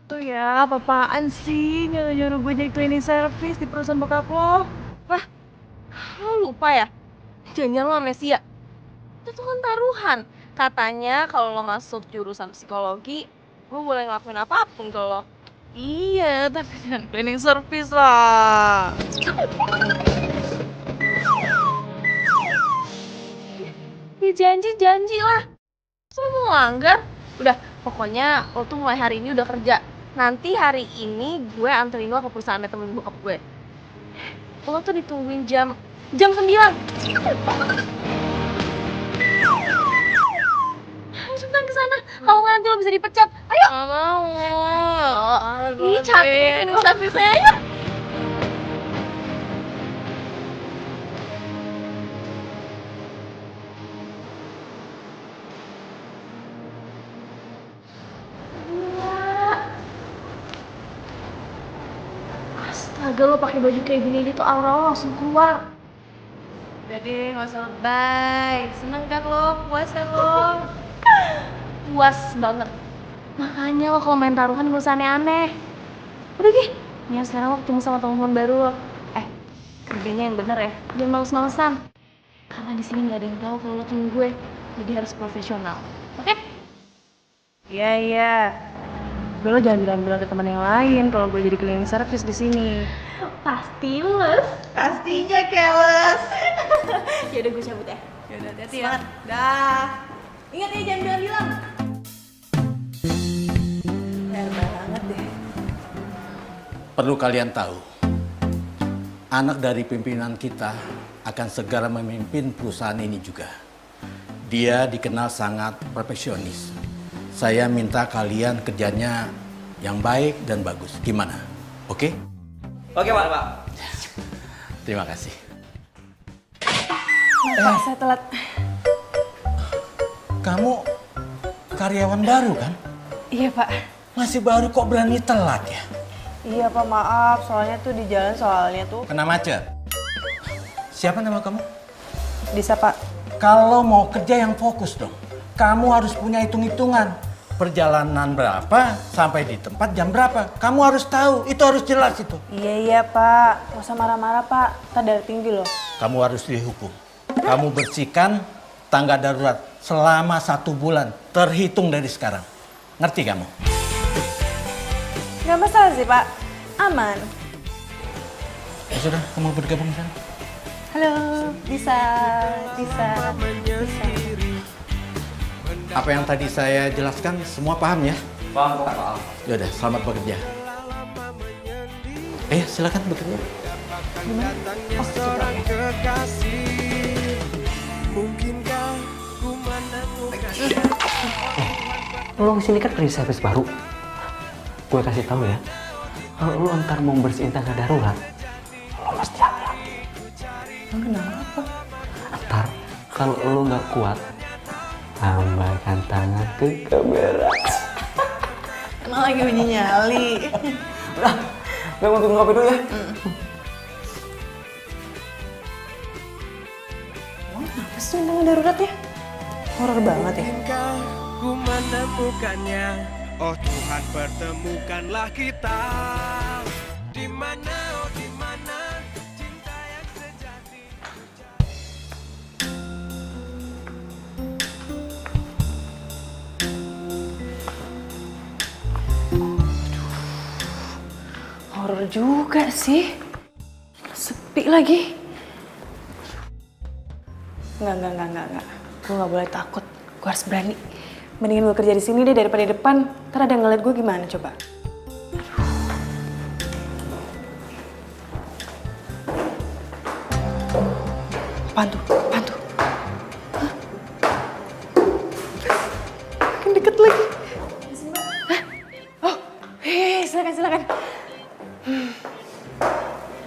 Tuh ya, apa-apaan sih nyuruh-nyuruh gue jadi cleaning service di perusahaan bokap lo? Wah, lo lupa ya? Jangan lo amnesia. Itu tuh kan taruhan. Katanya kalau lo masuk jurusan psikologi, gue boleh ngelakuin apapun ke lo. Iya, tapi jangan cleaning service lah. Ya janji lah. Masa lo mau ngelanggar? Udah, pokoknya lo tuh mulai hari ini udah kerja. Nanti hari ini gue anterin lo ke perusahaan temen bokap gue. Lo tuh ditungguin jam 9. Ayo cepetan kesana. Kalau nggak nanti lo bisa dipecat. Ayo. Gak mau. Ih, capek nih servisnya. Ayo. Astaga, lo pakai baju kayak gini aja tuh aura lo langsung keluar. Udah deh, gak usah lebay. Seneng kan lo, puas kan lo? Puas banget. Makanya lo kalau main taruhan gak usah aneh-aneh. Udah Gi, nih sekarang lo ketemu sama teman baru lo. Kerjanya yang bener ya, jangan males-malesan. Karena di sini nggak ada yang tahu kalau lo temen gue, jadi harus profesional. Oke? Iya, iya. Tapi lo jangan bilang-bilang ke teman yang lain kalau gue jadi cleaning service di sini. Pasti les. Pastinya keles. Yaudah gue cabut ya. Yaudah, hati-hati ya. Dah. Ingat ya jangan bilang-bilang. Bener banget deh. Perlu kalian tahu, anak dari pimpinan kita akan segera memimpin perusahaan ini juga. Dia dikenal sangat perfeksionis. Saya minta kalian kerjanya yang baik dan bagus. Gimana? Oke? Oke, Pak. Terima kasih. Maaf, saya telat. Kamu karyawan baru kan? Iya, Pak. Masih baru kok berani telat ya? Iya, Pak, maaf. Soalnya tuh di jalan soalnya tuh. Kena macet. Siapa nama kamu? Bisa, Pak. Kalau mau kerja yang fokus dong. Kamu harus punya hitung-hitungan. Perjalanan berapa, sampai di tempat jam berapa. Kamu harus tahu, itu harus jelas itu. Iya, Pak. Gak usah marah-marah, Pak. Kita darah tinggi loh. Kamu harus dihukum. Kamu bersihkan tangga darurat selama 1 bulan. Terhitung dari sekarang. Ngerti kamu? Gak masalah sih, Pak. Aman. Ya sudah, kamu bergabung sana. Halo, bisa. Apa yang tadi saya jelaskan, semua paham ya? Paham, Pak. Yaudah, selamat bekerja. Silakan bekerja. Lo kesini kan kerja service baru. Gue kasih tahu ya, kalau lo ntar mau bersihin tangga darurat, lo mesti hati-hati. Kenapa? Ntar kalau lo nggak kuat, tambahkan tangan ke kamera. Emang lagi bunyi nyali. Udah, gue mau bikin kopi dulu ya. Apa sih tangga darurat ya? Horor banget ya. Ku menemukannya, oh Tuhan pertemukanlah kita. Di mana, oh di mana cinta yang sejati. Horor juga sih. Sepi lagi. Enggak. Gue gak boleh takut. Gue harus berani. Mendingan gue kerja di sini deh daripada di depan. Ntar ada yang ngeliat gue gimana coba. Apaan tuh? Hah? Makin deket lagi. Hah? Oh, silakan. silakan.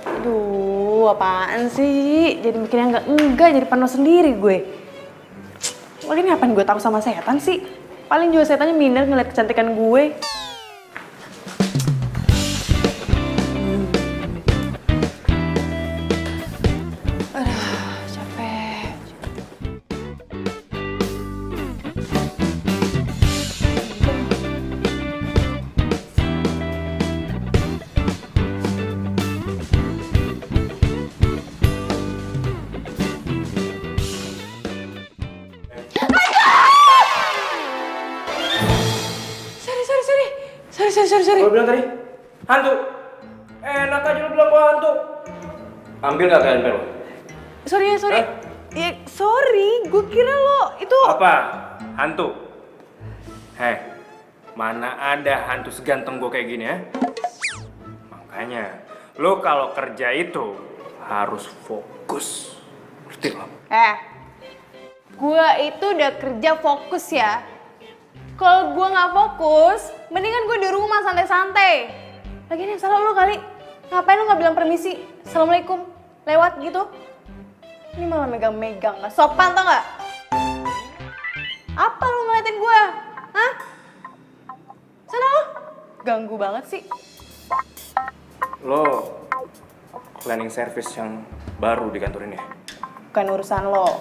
Aduh, apaan sih? Jadi mikirnya enggak, jadi parno sendiri gue. Lagi ini apaan gue takut sama setan sih? Paling juga setannya minder ngeliat kecantikan gue. Aduh, capek. Sorry. Lo bilang tadi, hantu. Enak aja lo bilang gua hantu. Ambil gak kalian lo? Sorry. Hah? Ya, sorry, gue kira lo itu... Apa? Hantu? Heh, mana ada hantu seganteng gue kayak gini ya? Makanya, lo kalau kerja itu harus fokus. Ngerti lo? Gue itu udah kerja fokus ya. Kalau gue nggak fokus, mendingan gue di rumah santai-santai. Lagian yang salah lo kali. Ngapain lo nggak bilang permisi? Assalamualaikum. Lewat gitu. Ini malah megang-megang. Nggak sopan tau nggak? Apa lo ngeliatin gue? Hah? Sana lo. Ganggu banget sih. Lo cleaning service yang baru di kantor ini ya? Bukan urusan lo.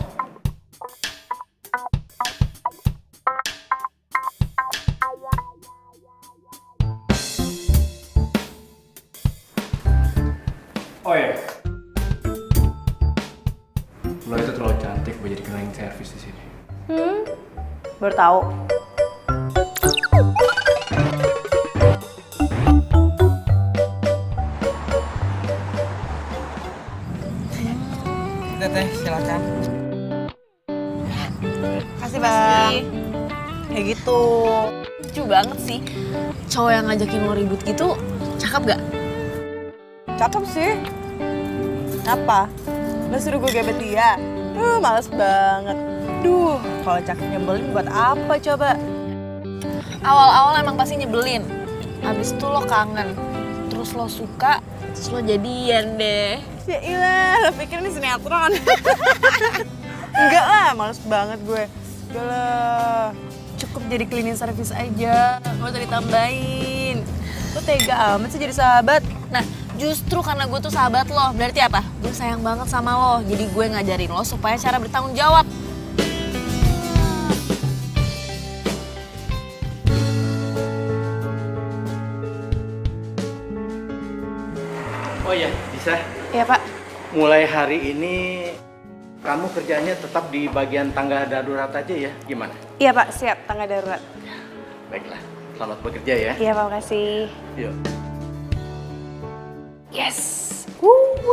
Oh iya. Lo itu terlalu cantik buat jadi cleaning service di sini. Baru tahu. Teteh, silakan. Kasih bang. Kayak gitu. Lucu banget sih. Cowok yang ngajakin lo ribut gitu, cakep gak? Cakep sih. Apa? Lo suruh gue gebet dia? Males banget. Duh, kalau cakep nyebelin buat apa coba? Awal-awal emang pasti nyebelin. Abis itu lo kangen. Terus lo suka, terus lo jadian deh. Ya ilah, lo pikir ini sinetron? Enggak lah, males banget gue. Udah lah, cukup jadi cleaning service aja. Gak usah ditambahin. Lo tega amat sih jadi sahabat. Nah, justru karena gue tuh sahabat lo, berarti apa? Gue sayang banget sama lo, jadi gue ngajarin lo supaya cara bertanggung jawab. Oh iya, bisa. Iya pak. Mulai hari ini kamu kerjanya tetap di bagian tangga darurat aja ya? Gimana? Iya pak, siap. Tangga darurat. Baiklah, selamat bekerja ya. Iya pak, makasih. Yuk. Yes.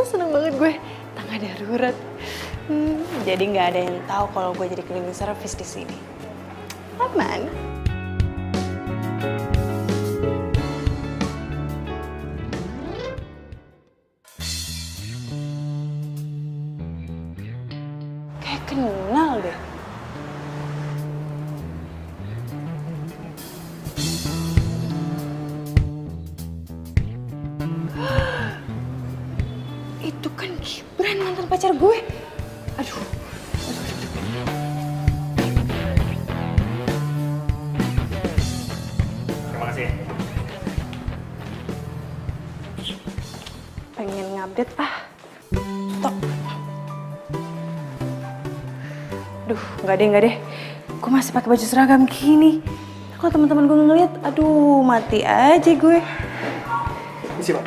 Seneng banget gue. Tangga darurat. Jadi nggak ada yang tahu kalau gue jadi cleaning service di sini. Aman. Kayak kenal deh. Itu kan Gibran, mantan pacar gue. Aduh. Terima kasih. Pengen ngupdate Stop. Duh, nggak deh. Gue masih pakai baju seragam gini. Kalau teman-teman gue ngeliat, aduh mati aja gue. Misi, Pak.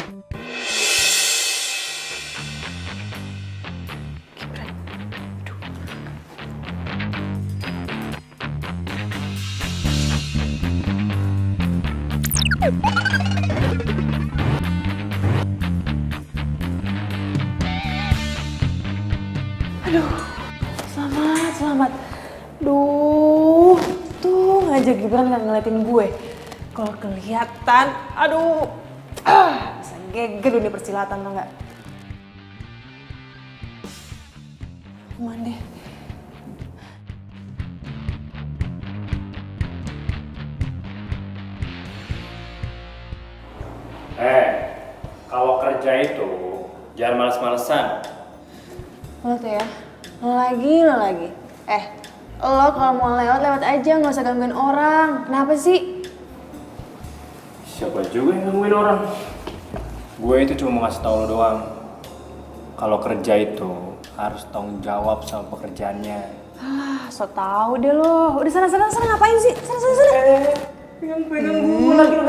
Aduh, selamat. Duh, tuh ngajak Gibran nggak ngeliatin gue. Kalau kelihatan, aduh, bisa geger dunia persilatan tau nggak? Aman deh. kerja itu jangan males-malesan. Lo tuh ya, lo lagi. Lo kalau mau lewat aja, nggak usah gangguin orang. Kenapa sih? Siapa juga yang gangguin orang? Gue itu cuma mau ngasih tau lo doang. Kalau kerja itu harus tanggung jawab sama pekerjaannya. So tau deh lo. Udah sana ngapain sih? Sana. Pegang gue lagi lo,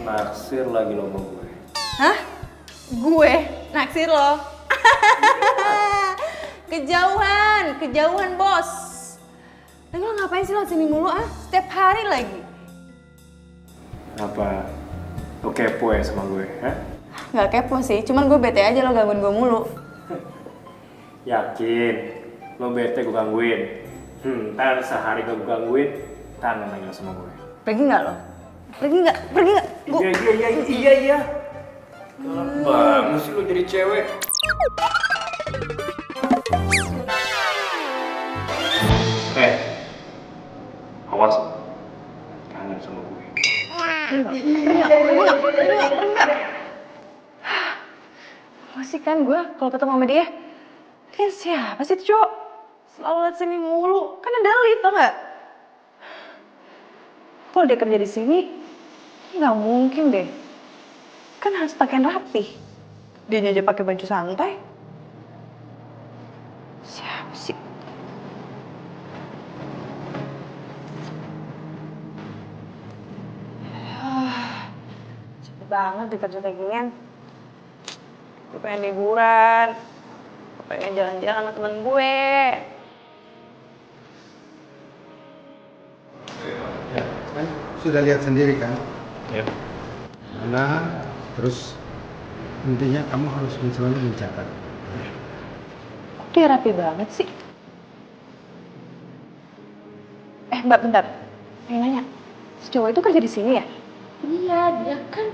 naksir lagi lo sama gue. Hah? Gue naksir lo? Kejauhan bos. Lagi lo ngapain sih lo sini mulu Setiap hari lagi. Apa? Lo kepo ya sama gue, hah? Gak kepo sih, cuman gue bete aja lo gangguin gue mulu. Yakin? Lo bete gue gangguin? Ntar sehari gue gangguin, tangan lagi lo sama gue. Pergi nggak lo? Pergi nggak? Iya. Galak banget sih lo jadi cewek. Awas. Kangen sama gue. Masih kan gue kalau ketemu sama dia. Kan siapa sih itu cowok? Selalu liat sini mulu. Kan ada Lid, tau nggak? Kalau dia kerja di sini, nggak mungkin deh. Kan harus pakaian rapi. Dia aja pakai baju santai. Siapa sih? Capek banget di kerja kayak ginian. Gue pengen liburan. Gue pengen jalan-jalan sama temen gue. Kan sudah lihat sendiri kan? Ya. Mana terus intinya kamu harus selalu mencatat. Kok dia rapi banget sih? Mbak, bentar. Pengen nanya, si cowok itu kerja di sini ya? Iya, dia kan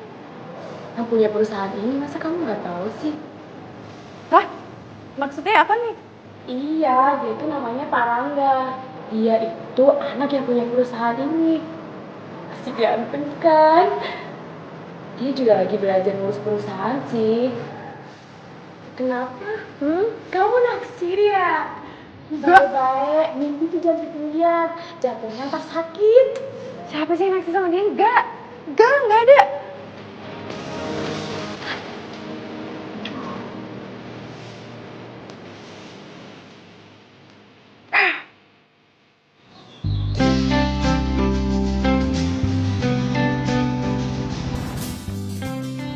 yang punya perusahaan ini, masa kamu nggak tahu sih? Hah? Maksudnya apa nih? Iya, dia itu namanya Pak Rangga. Dia itu anak yang punya perusahaan ini. Pasti ganteng kan? Dia juga lagi belajar ngurus perusahaan sih. Kenapa? Kamu naksir ya? Baik-baik, mimpi tuh jangan dilihat. Jantungnya ntar sakit. Siapa sih yang naksir sama dia? Enggak ada.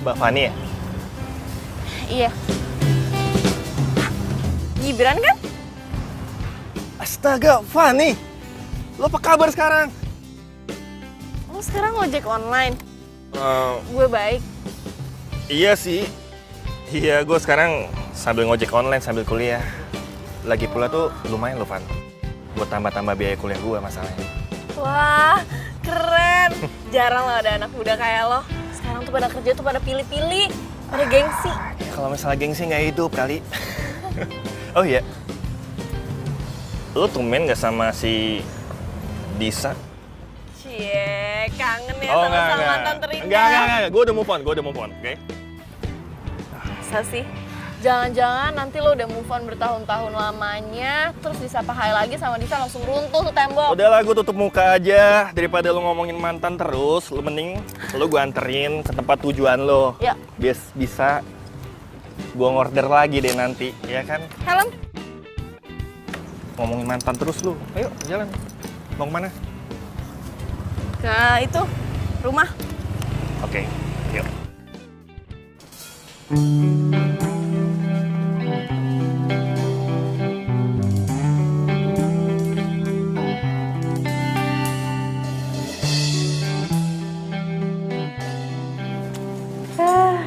Mbak Fani ya? Iya. Gibran kan? Astaga, Fani! Lo apa kabar sekarang? Lo sekarang ngojek online? Gue baik. Iya sih. Iya, gue sekarang sambil ngojek online sambil kuliah. Lagi pula tuh lumayan loh, Fan. Buat tambah-tambah biaya kuliah gue masalahnya. Wah, keren. Jarang loh ada anak muda kayak lo. Sekarang tuh pada kerja tuh pada pilih-pilih, pada gengsi. Ya, kalau masalah gengsi nggak hidup kali. Oh iya. Lo tumben nggak sama si Disa? Cie, kangen ya sama mantan terindah. Enggak. Gue udah move on, oke? Masa sih? Jangan-jangan nanti lo udah move on bertahun-tahun lamanya, terus disapa hai lagi sama Disa langsung runtuh tuh tembok. Udahlah, gue tutup muka aja. Daripada lo ngomongin mantan terus, lo mending lo gue anterin ke tempat tujuan lo. Ya. Bisa gue ngorder lagi deh nanti, ya kan? Helm? Ngomongin mantan terus lo. Ayo, jalan. Mau kemana? Ke itu, rumah. Oke, yuk.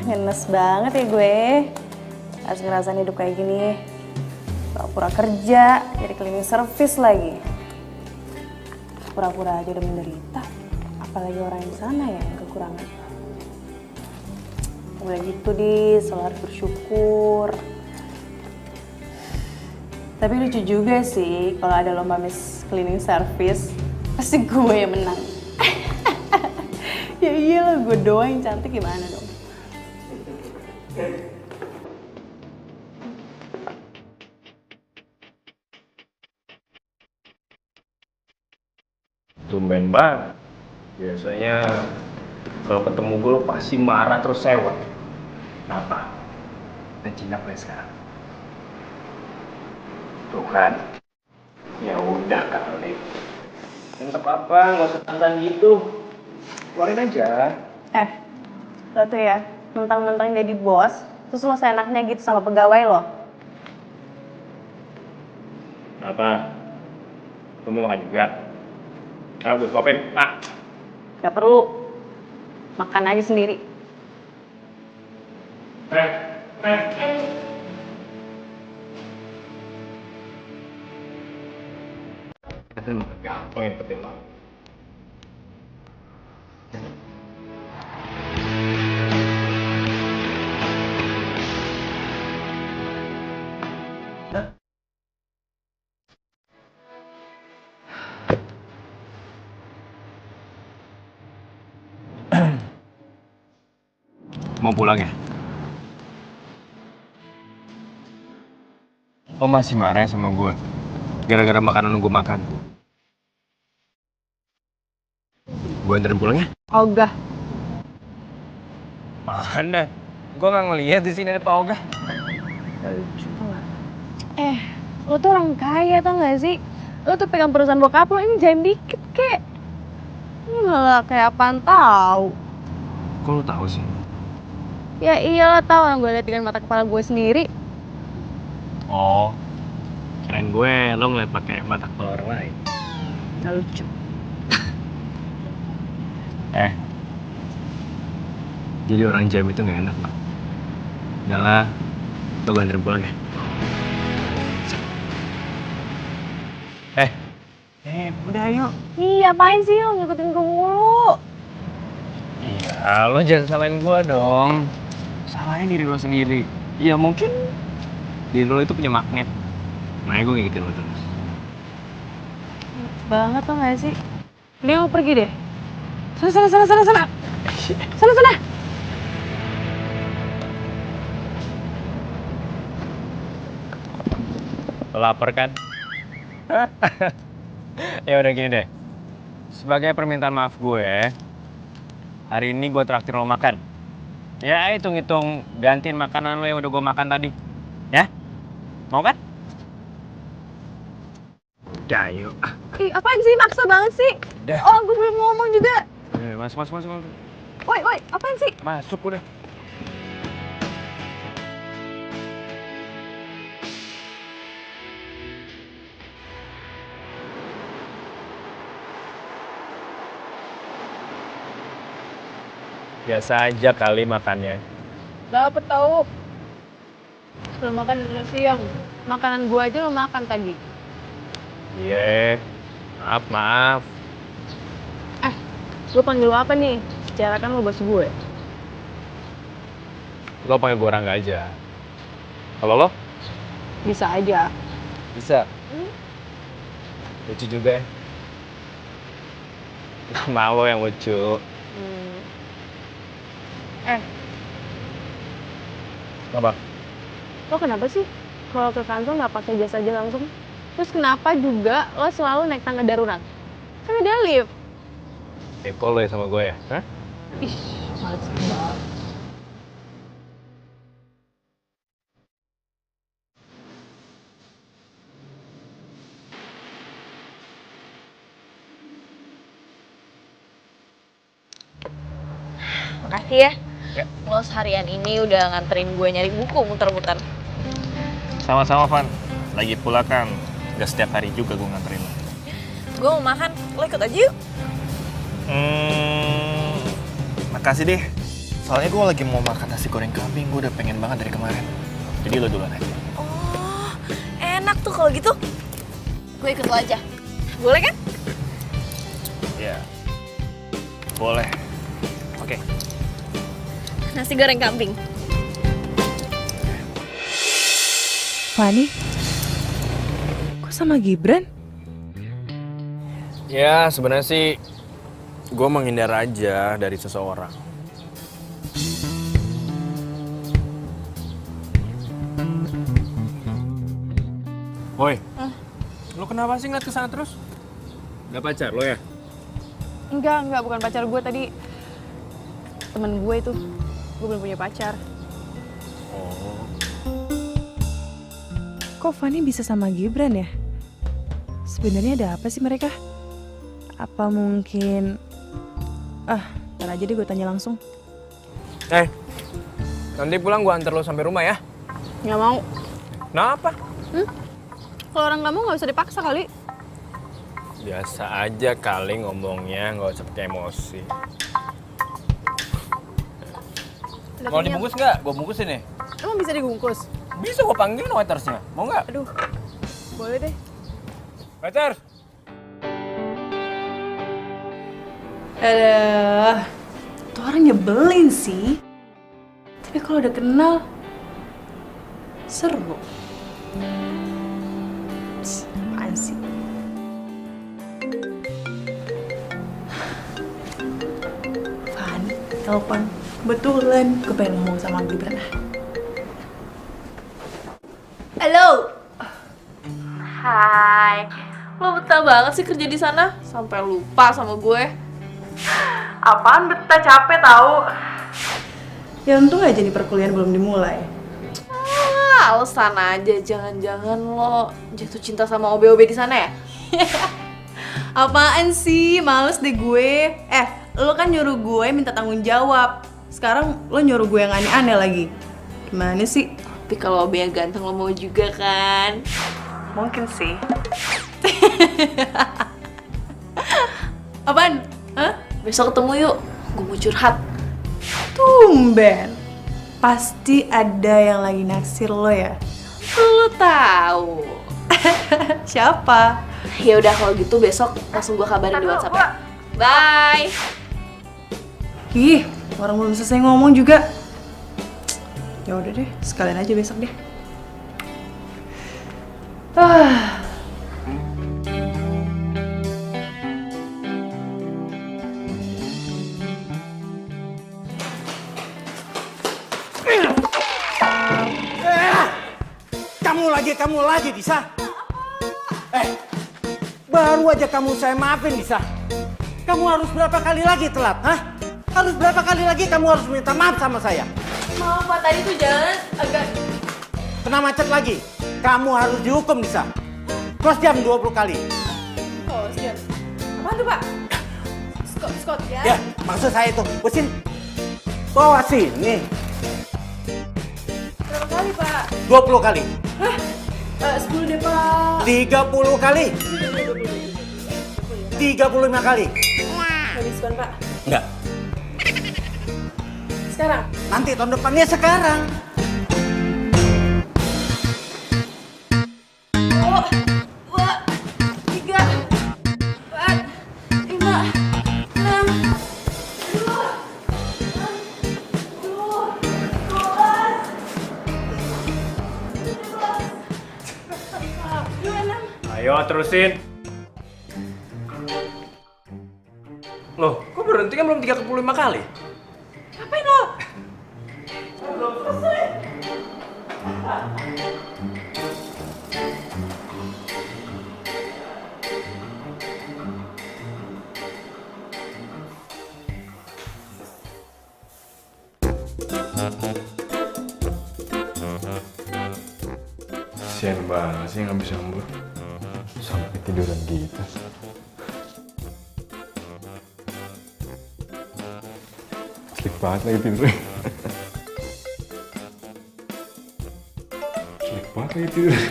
Ngenes banget ya gue. Harus ngerasain hidup kayak gini. Pura-pura kerja, jadi cleaning service lagi. Pura-pura aja udah menderita. Apalagi orang yang di sana ya yang kekurangan. Udah gitu selalu harus bersyukur. Tapi lucu juga sih kalau ada lomba Miss Cleaning Service, pasti gue yang menang. Ya iyalah, gue doang yang cantik, gimana dong? Tumben banget. Biasanya kalau ketemu gue lo pasti marah terus sewot. Kenapa? Dan Cina boleh sekarang. Tuh kan. Ya udah kali. Enggak apa-apa, nggak usah tantang gitu. Keluarin aja. Lo tuh ya, mentang-mentang jadi bos, terus lo seenaknya gitu sama pegawai lo. Apa? Lo mau makan juga? Gue suapin, Pak. Gak perlu, makan aja sendiri. Pengen petin lo. Mau pulang ya? Lo masih marah ya sama gue? Gara-gara makanan gue makan. Gue anterin pulang ya? Ogah. Mana? Gue nggak ngeliat di sini ada Pak Ogah. Lo tuh orang kaya tau gak sih? Lo tuh pegang perusahaan bokap lo, ini jangan dikit kek. Malah kayak apaan tau. Kok lo tahu sih? Ya iyalah tau, yang gue liat dengan mata kepala gue sendiri. Oh, kirain gue lo ngeliat pakai mata kepala orang lain. Gak lucu. Jadi orang jam itu nggak enak, Pak. Udah lah, lo gue anterin pulang ya. Udah ayo. Iya, apain sih lo ngikutin gue mulu? Iya, lo jangan salahin gue dong. Salahin diri lo sendiri. Ya mungkin diri lo itu punya magnet. Makanya gue ngikutin lo terus. Banget tau gak sih? Dia mau pergi deh. Sana. Sana. Lo lapar kan? Ya udah gini deh. Sebagai permintaan maaf gue, hari ini gue traktir lo makan. Ya hitung-hitung gantiin makanan lo yang udah gue makan tadi. Ya? Mau kan? Udah yuk. Ih, apaan sih? Maksa banget sih. Udah. Oh, gue belum ngomong juga. Masuk. Woi, apaan sih? Masuk udah. Biasa aja kali makannya. Dapet tau. Lo makan udah siang. Makanan gue aja lo makan tadi. Iya. Maaf. Gue panggil lo apa nih? Secara kan lo bos gue. Lo panggil gue Rangga aja. Kalau lo? Bisa aja. Bisa. Lucu juga ya. Nama lo yang lucu. Apa? Lo kenapa sih kalau ke kantor nggak pakai jas aja langsung? Terus kenapa juga lo selalu naik tangga darurat? Kan ada lift. Kepo lo ya sama gue ya? Hah? Ih, males banget. Makasih ya. Lo seharian ini udah nganterin gue nyari buku muter-muter. Sama-sama, Van. Lagi pula kan gak setiap hari juga gue nganterin lo. Gue mau makan, lo ikut aja yuk. Makasih deh. Soalnya gue lagi mau makan nasi goreng kambing, gue udah pengen banget dari kemarin. Jadi lo duluan aja. Oh, enak tuh kalau gitu. Gue ikut lo aja. Boleh kan? Ya, boleh. Oke. Nasi goreng kambing. Fani, kok sama Gibran? Ya, sebenarnya sih gue menghindar aja dari seseorang. Woi, lo kenapa sih ngeliat kesana terus? Gak pacar lo ya? Enggak, bukan pacar gue tadi. Temen gue itu, gue belum punya pacar. Oh. Kok Fanny bisa sama Gibran ya? Sebenarnya ada apa sih mereka? Apa mungkin... ntar aja deh gue tanya langsung. Nanti pulang gue antar lo sampai rumah ya. Nggak mau. Kenapa? Kalau orang nggak mau nggak usah dipaksa kali. Biasa aja kali ngomongnya, nggak usah pakai emosi. Udah Mau kenyang. dibungkus nggak? Gue bungkusin nih. Emang bisa dibungkus? Bisa gue panggilin waitersnya. Mau nggak? Aduh, boleh deh. Waiters! Aduh, tuh orang nyebelin sih. Tapi kalau udah kenal, seru. Apaan sih? Fan, telepon. Kebetulan, gue pengen ngomong sama Gibran. Halo. Hai. Lo betah banget sih kerja di sana sampai lupa sama gue. Apaan betah, capek tahu. Ya untung aja nih perkuliahan belum dimulai. Alasan aja, jangan-jangan lo jatuh cinta sama OB-OB di sana ya? Apaan sih? Males deh gue. Lo kan nyuruh gue minta tanggung jawab. Sekarang lo nyuruh gue yang aneh-aneh lagi. Gimana sih? Tapi kalau OB yang ganteng lo mau juga kan? Mungkin sih. Apaan? Hah? Besok ketemu yuk, gue mau curhat. Tumben. Pasti ada yang lagi naksir lo ya? Lo tahu. Siapa? Ya udah kalau gitu besok langsung gue kabarin di WhatsApp ya. Bye. Ih, orang belum selesai ngomong juga. Ya udah deh, sekalian aja besok deh. Kamu lagi, Disa. Baru aja kamu saya maafin, Disa. Kamu harus berapa kali lagi telat, hah? Harus berapa kali lagi kamu harus minta maaf sama saya? Maaf Pak, tadi tuh jalan agak... Kena macet lagi. Kamu harus dihukum, Disa. Cross jam 20 kali. Oh, siap. Apaan tuh Pak? Scott ya? Ya, maksud saya itu. Mesin bawa sini. Berapa kali Pak? 20 kali. 10 deh Pak. 30 kali. 35 kali. Nggak diskon Pak. Enggak. Sekarang? Nanti tahun depannya sekarang. 2, 3, 4, 5, 6, Ayo terusin. Loh, kok berhenti kan belum 35 kali? Ngapain lo? Kasian banget sih nggak bisa ngembur. Sampai tiduran gitu. Asli banget lagi tidurnya. Asli banget lagi tidurnya.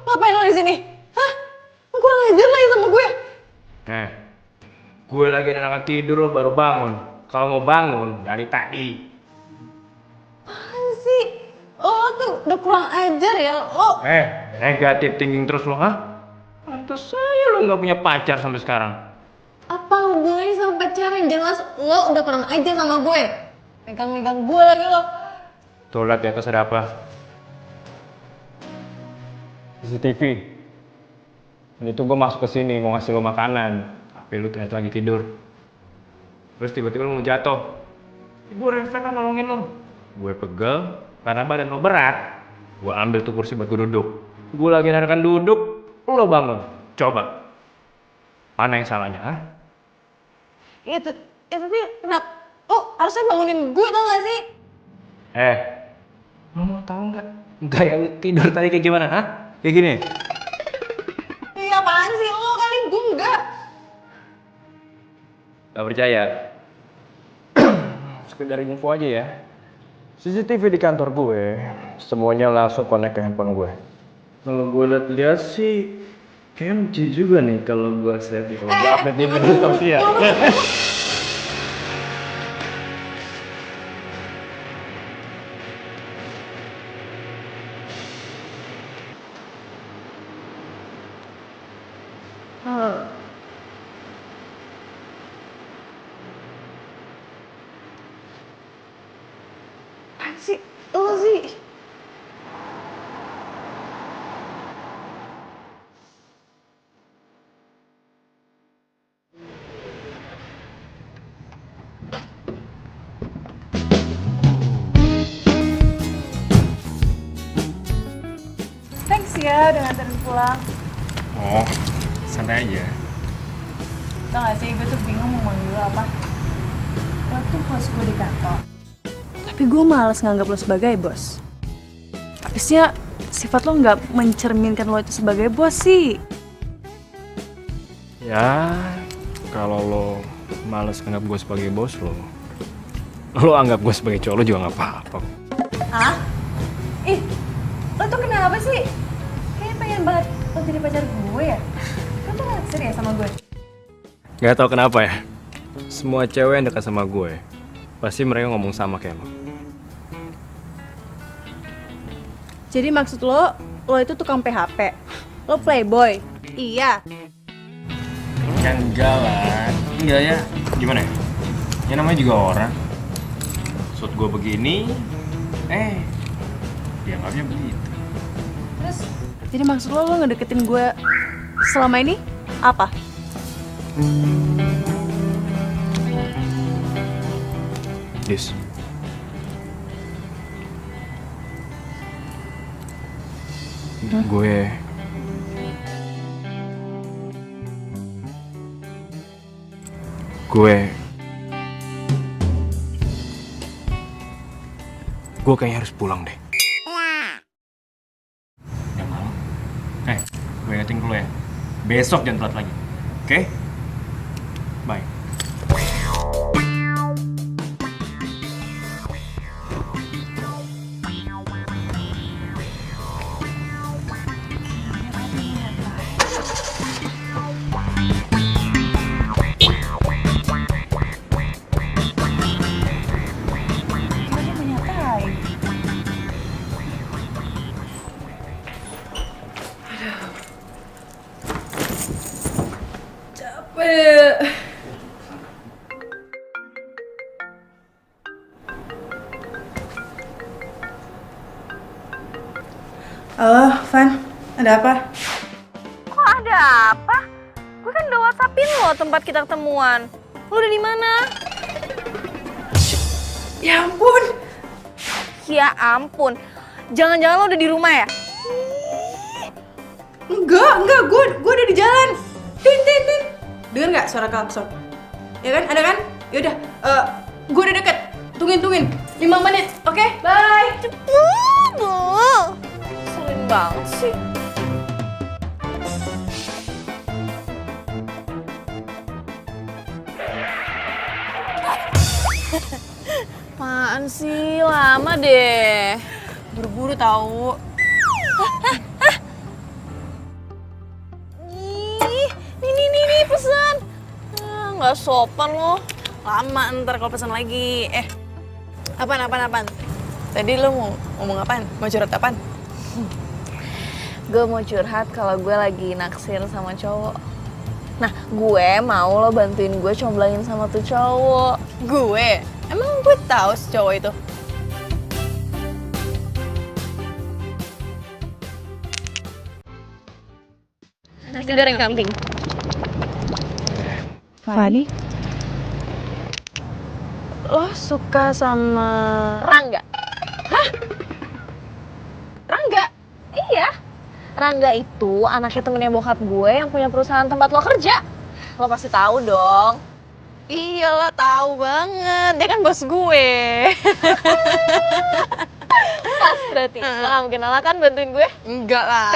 Ngapain lo di sini? Hah? Kurang ajar lagi sama gue. Gue lagi enakan tidur lo baru bangun. Kalau mau bangun dari tadi. Apaan sih? Lo tuh udah kurang ajar ya. Lo Negatif thinking terus lo, hah? Pantes saya lo nggak punya pacar sampai sekarang. apa hubungannya sama pacar Iya, yang jelas lo udah kurang aja sama gue. Megang-megang gue lagi lo. Tuh, lihat di atas ada apa? CCTV. Dan itu gue masuk ke sini mau ngasih lo makanan, tapi lu ternyata lagi tidur. Terus tiba-tiba lu jatuh. Gue refleks kan nolongin lo. Gue pegel karena badan lo berat. Gue ambil tuh kursi buat gue duduk. Gue lagi narik duduk, lo bangun. Coba. Mana yang salahnya, ha? Itu sih kenapa? Lo harusnya bangunin gue tau gak sih? Lo mau tahu nggak? Gaya lu tidur tadi kayak gimana, ha? Kayak gini. Iya apaan sih lo kali gue enggak. Gak percaya? Sekedar info aja ya. CCTV di kantor gue, semuanya langsung connect ke handphone gue. Kalau gue lihat sih, kayaknya lucu juga nih kalau gue share kalau gue update di media sosial. Apaan sih? Lo sih? Thanks ya udah nganterin pulang. Oh, santai aja. Tau gak sih, gue tuh bingung mau manggil lo apa. Lo tuh bos gue di kantor. Tapi gue males nganggap lo sebagai bos. Habisnya sifat lo nggak mencerminkan lo itu sebagai bos sih. Ya, kalau lo males nganggap gue sebagai bos lo anggap gue sebagai cowok lo juga nggak apa-apa. Hah? Ih, lo tuh kenapa sih? Kayaknya pengen banget lo jadi pacar gue ya? Lo tuh gak naksir ya sama gue? Gak tau kenapa ya, semua cewek yang dekat sama gue pasti mereka ngomong sama kayak lo. Jadi maksud lo itu tukang PHP? Lo playboy? Iya. Ya enggak lah, enggak ya. Gimana ya? Ya namanya juga orang. Maksud gue begini, dianggapnya begitu. Terus, jadi maksud lo ngedeketin gue selama ini apa? Dis, gue kayaknya harus pulang deh. Udah malam. Gue ingetin dulu ya. Besok jangan telat lagi. Oke? Bye. Halo, Van. Ada apa? Kok ada apa? Gue kan udah WhatsAppin lo tempat kita ketemuan. Lo udah di mana? Ya ampun. Ya ampun. Jangan-jangan lo udah di rumah ya? Enggak, gue udah di jalan. Tin. Dengar nggak suara klakson? Ya kan, ada kan? Yaudah, gue udah deket. Tungguin. 5 menit, oke? Bye. Selin banget sih. Apaan sih? Lama deh. Buru-buru tahu. Nih pesan. Nggak sopan lo. Lama ntar kalau pesan lagi. Apaan? Tadi lo mau ngomong apaan? Mau curhat apaan? Gue mau curhat kalau gue lagi naksir sama cowok. Nah, gue mau lo bantuin gue comblangin sama tuh cowok. Gue? Emang gue tahu si cowok itu? Nasi goreng kambing. Fadi? Lo suka sama... Rangga. Hah? Rangga? Iya. Rangga itu anaknya temennya bokap gue yang punya perusahaan tempat lo kerja. Lo pasti tahu dong. Iya lah, tahu banget. Dia kan bos gue. Pas berarti. Lo gak mungkin nolak kan bantuin gue? Enggak lah.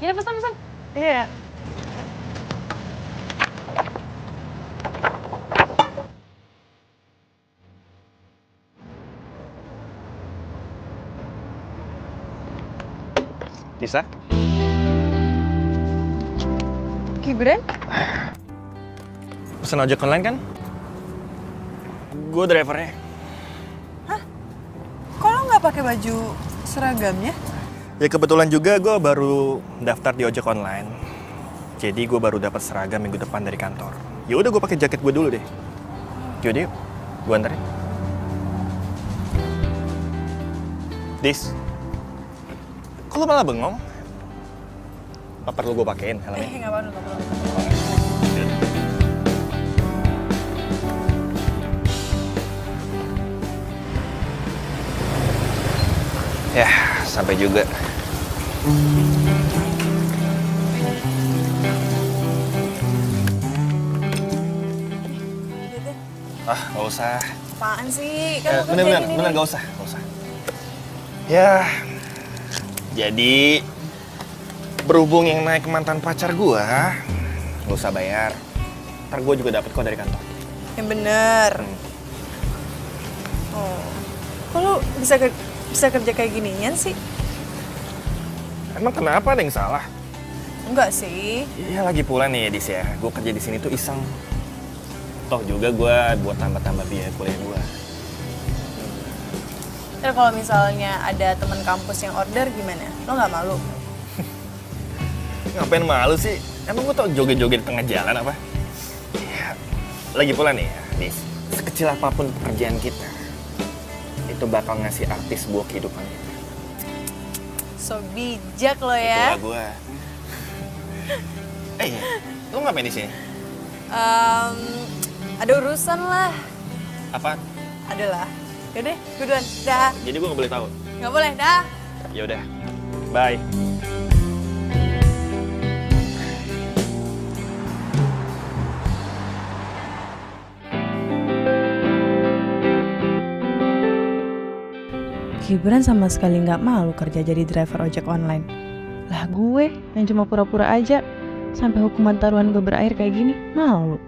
Gini pesan-pesan. Iya. Lisa? Gibran? Pesan ojek online kan? Gue drivernya. Kok lo nggak pakai baju seragamnya? Ya kebetulan juga gue baru daftar di ojek online. Jadi gue baru dapat seragam minggu depan dari kantor. Ya udah gue pakai jaket gue dulu deh. Yaudah yuk, gue anterin. Dis, kok lo malah bengong? Apa perlu gue pakein helmnya? Nggak perlu. Ya, sampai juga. Gak usah. Apaan sih? Kan lo Bener, gak usah. Ya, jadi berhubung yang naik mantan pacar gua, gak usah bayar. Ntar gua juga dapet kok dari kantor. Yang bener. Oh, kok lo bisa kerja kayak ginian sih? Emang kenapa, ada yang salah? Enggak sih. Iya, lagi pula nih Dis ya, gua kerja di sini tuh iseng. Toh juga gua buat tambah-tambah biaya kuliah gua. Terus kalau misalnya ada teman kampus yang order gimana? Lo nggak malu? Ngapain malu sih? Emang gua tau joget-joget di tengah jalan apa? Ya, lagi pula nih ya, Dis, sekecil apapun pekerjaan kita, itu bakal ngasih artis buat kehidupan kita. So bijak lo ya. Itulah gua. Lo ngapain di sini? Ada urusan lah. Apa? Adalah. Yaudah, gue duluan. Dah. Jadi gua nggak boleh tahu. Nggak boleh, dah. Ya udah. Bye. Gibran sama sekali nggak malu kerja jadi driver ojek online. Lah gue yang cuma pura-pura aja sampai hukuman taruhan gue berakhir kayak gini, malu.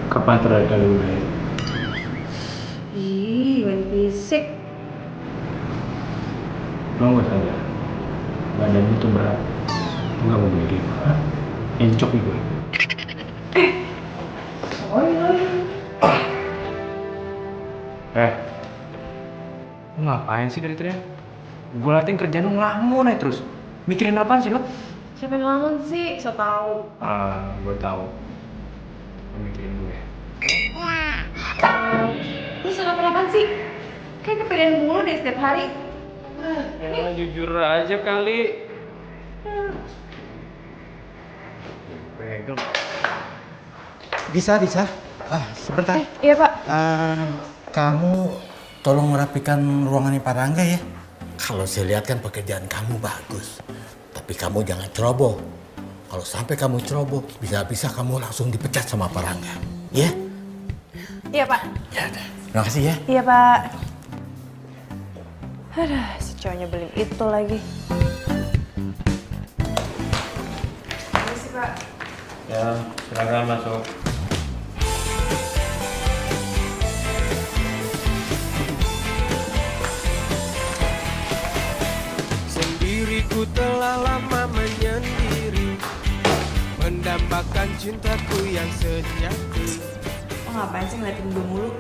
Kapan terakhir kali main? Ih, main fisik. Lo nggak sadar, badan itu berat. Lo nggak mau beli game, hah? Encok nih gue. Lo ngapain sih dari tadi? Gue latihan kerjaan lo ngelamun aja terus. Mikirin apaan sih lo? Siapa yang ngelamun sih? So tau. Gue tahu. Lo mikirin gue. Lu sarapan sih? Kayak kepedean mulu deh setiap hari. Ya jujur aja kali. Pegang. Bisa. Sebentar. Iya Pak. Kamu tolong merapikan ruangannya Pak Rangga ya. Kalau saya lihat kan pekerjaan kamu bagus. Tapi kamu jangan ceroboh. Kalau sampai kamu ceroboh, bisa-bisa kamu langsung dipecat sama Pak Rangga. Ya? Iya Pak. Ya udah. Terima kasih ya. Iya Pak. Aduh, si cowoknya beli itu lagi. Ya, silakan masuk. telah lama menyendiri, mendambakan cintaku yang sejati. Lo ngapain sih ngeliatin gue mulu?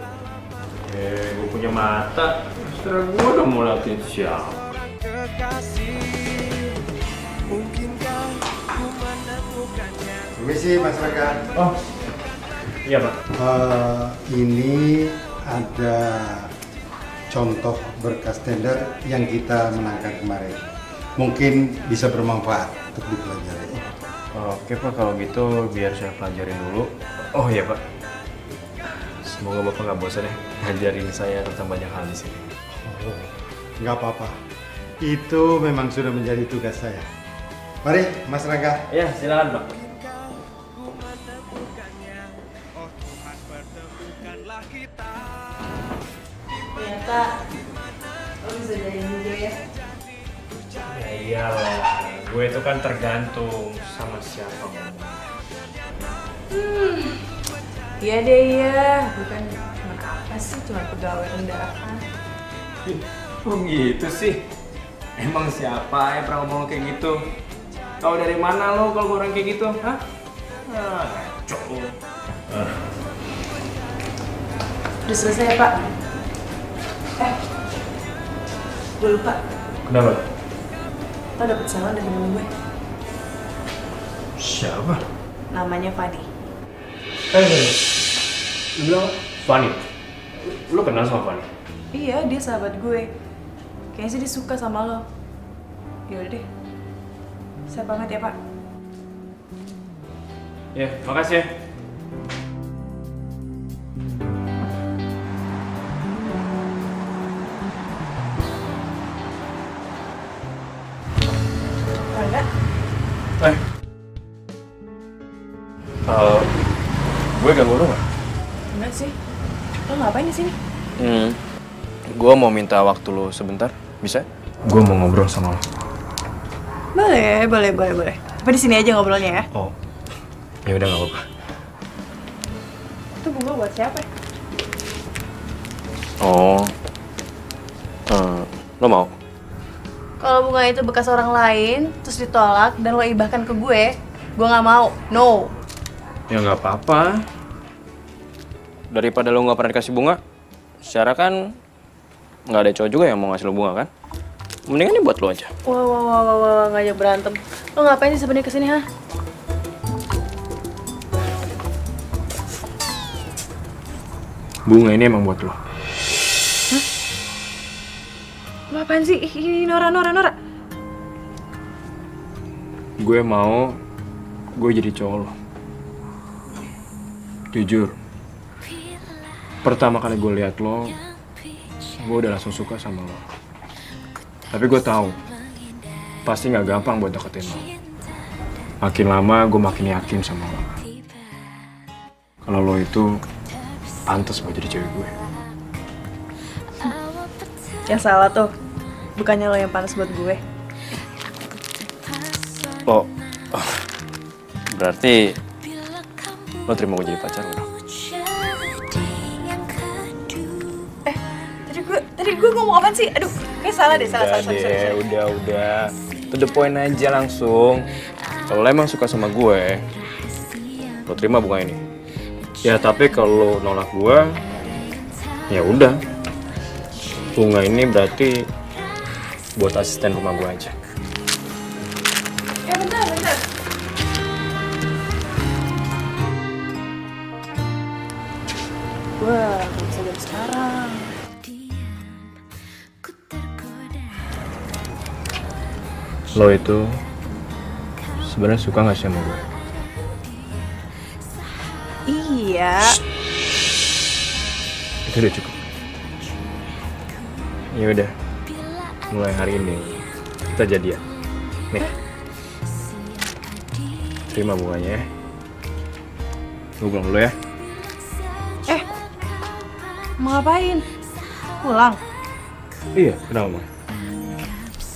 Gue punya mata. Setelah gue udah mau liatin siapa. Kekasih, mungkinkah ku menemukannya? Permisi Mas Raka. Oh, iya Pak. Ini ada contoh berkas tender yang kita menangkan kemarin. Mungkin bisa bermanfaat untuk dipelajari. Oke Pak, kalau gitu biar saya pelajarin dulu. Oh iya Pak. Semoga Bapak nggak bosan ya ngajarin saya tentang banyak hal di sini. Oh, nggak apa-apa. Itu memang sudah menjadi tugas saya. Mari Mas Raka. Iya, silakan Pak. Ternyata lo bisa jadiin gue ya. Ya iyalah, gue itu kan tergantung sama siapa ngomong. Iya deh iya, gue kan cuma apa sih, cuma pegawai rendahan. Oh gitu sih? Emang siapa yang pernah ngomong kayak gitu? Tahu dari mana lo kalau orang kayak gitu? Hah? Ngaco lo. Udah selesai ya Pak? Gue lupa, Kenapa? lo dapet salam dari temen gue. Siapa? Namanya Fadi. Lu bilang Fanny? Lu kenal sama Fanny? Iya, dia sahabat gue. Kayaknya sih dia suka sama lo. Yaudah deh, saya pamit ya Pak. Ya, makasih ya. Rangga, Gue ganggu lu nggak? enggak sih. Lo ngapain di sini? Gue mau minta waktu lo sebentar, bisa? Gue mau ngobrol sama lo. Boleh. Tapi di sini aja ngobrolnya ya. Oh, ya udah nggak apa-apa. Itu bunga buat siapa? Oh, lo mau? Kalau bunga itu bekas orang lain, terus ditolak dan lo ibahkan ke gue nggak mau. No. Ya nggak apa-apa. Daripada lo nggak pernah dikasih bunga, secara kan nggak ada cowok juga yang mau ngasih lo bunga kan? Mendingan ini buat lo aja. Wah, ngajak berantem. Lo ngapain sih sebenarnya kesini, ha? Bunga ini emang buat lo. Hah? Lo apaan sih? Ih, Nora. Gue mau gue jadi cowok lo. Jujur, pertama kali gue liat lo, gue udah langsung suka sama lo. Tapi gue tahu pasti nggak gampang buat deketin lo. Makin lama gue makin yakin sama lo. Kalau lo itu pantas buat jadi cewek gue. Yang salah tuh, bukannya lo yang panas buat gue. Oh, berarti lo terima gue jadi pacar lo dong? Tadi gue ngomong apaan sih? Aduh, kayak salah deh, salah. Udah. To the point aja langsung. Kalau lo emang suka sama gue, lo terima bunga ini. Ya tapi kalau lo nolak gue, ya udah. Bunga ini berarti buat asisten rumah gue aja. Ya bentar. Gue gak bisa jam sekarang. Lo itu sebenarnya suka nggak sih sama gue? Iya. Itu udah cukup. Ya udah, mulai hari ini kita jadian. Nih, terima bunganya ya. Gue pulang dulu ya. Mau ngapain? Pulang? Iya, kenapa?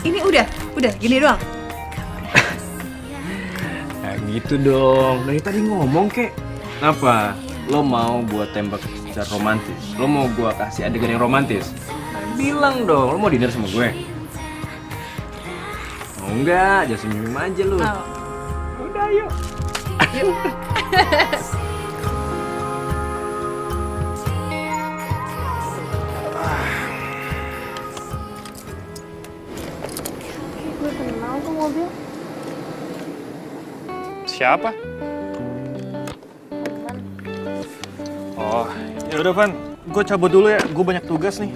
Ini udah gini doang. Nah gitu dong, dari tadi ngomong kek. Apa? Lo mau buat tembak secara romantis? Lo mau gua kasih adegan yang romantis? Nah, bilang dong, lo mau dinner sama gue? enggak, jangan senyum aja lu. Oh. Udah yuk. Gue kenal tuh mobil. Siapa? Oh, ya udah Van, gue cabut dulu ya. Gue banyak tugas nih.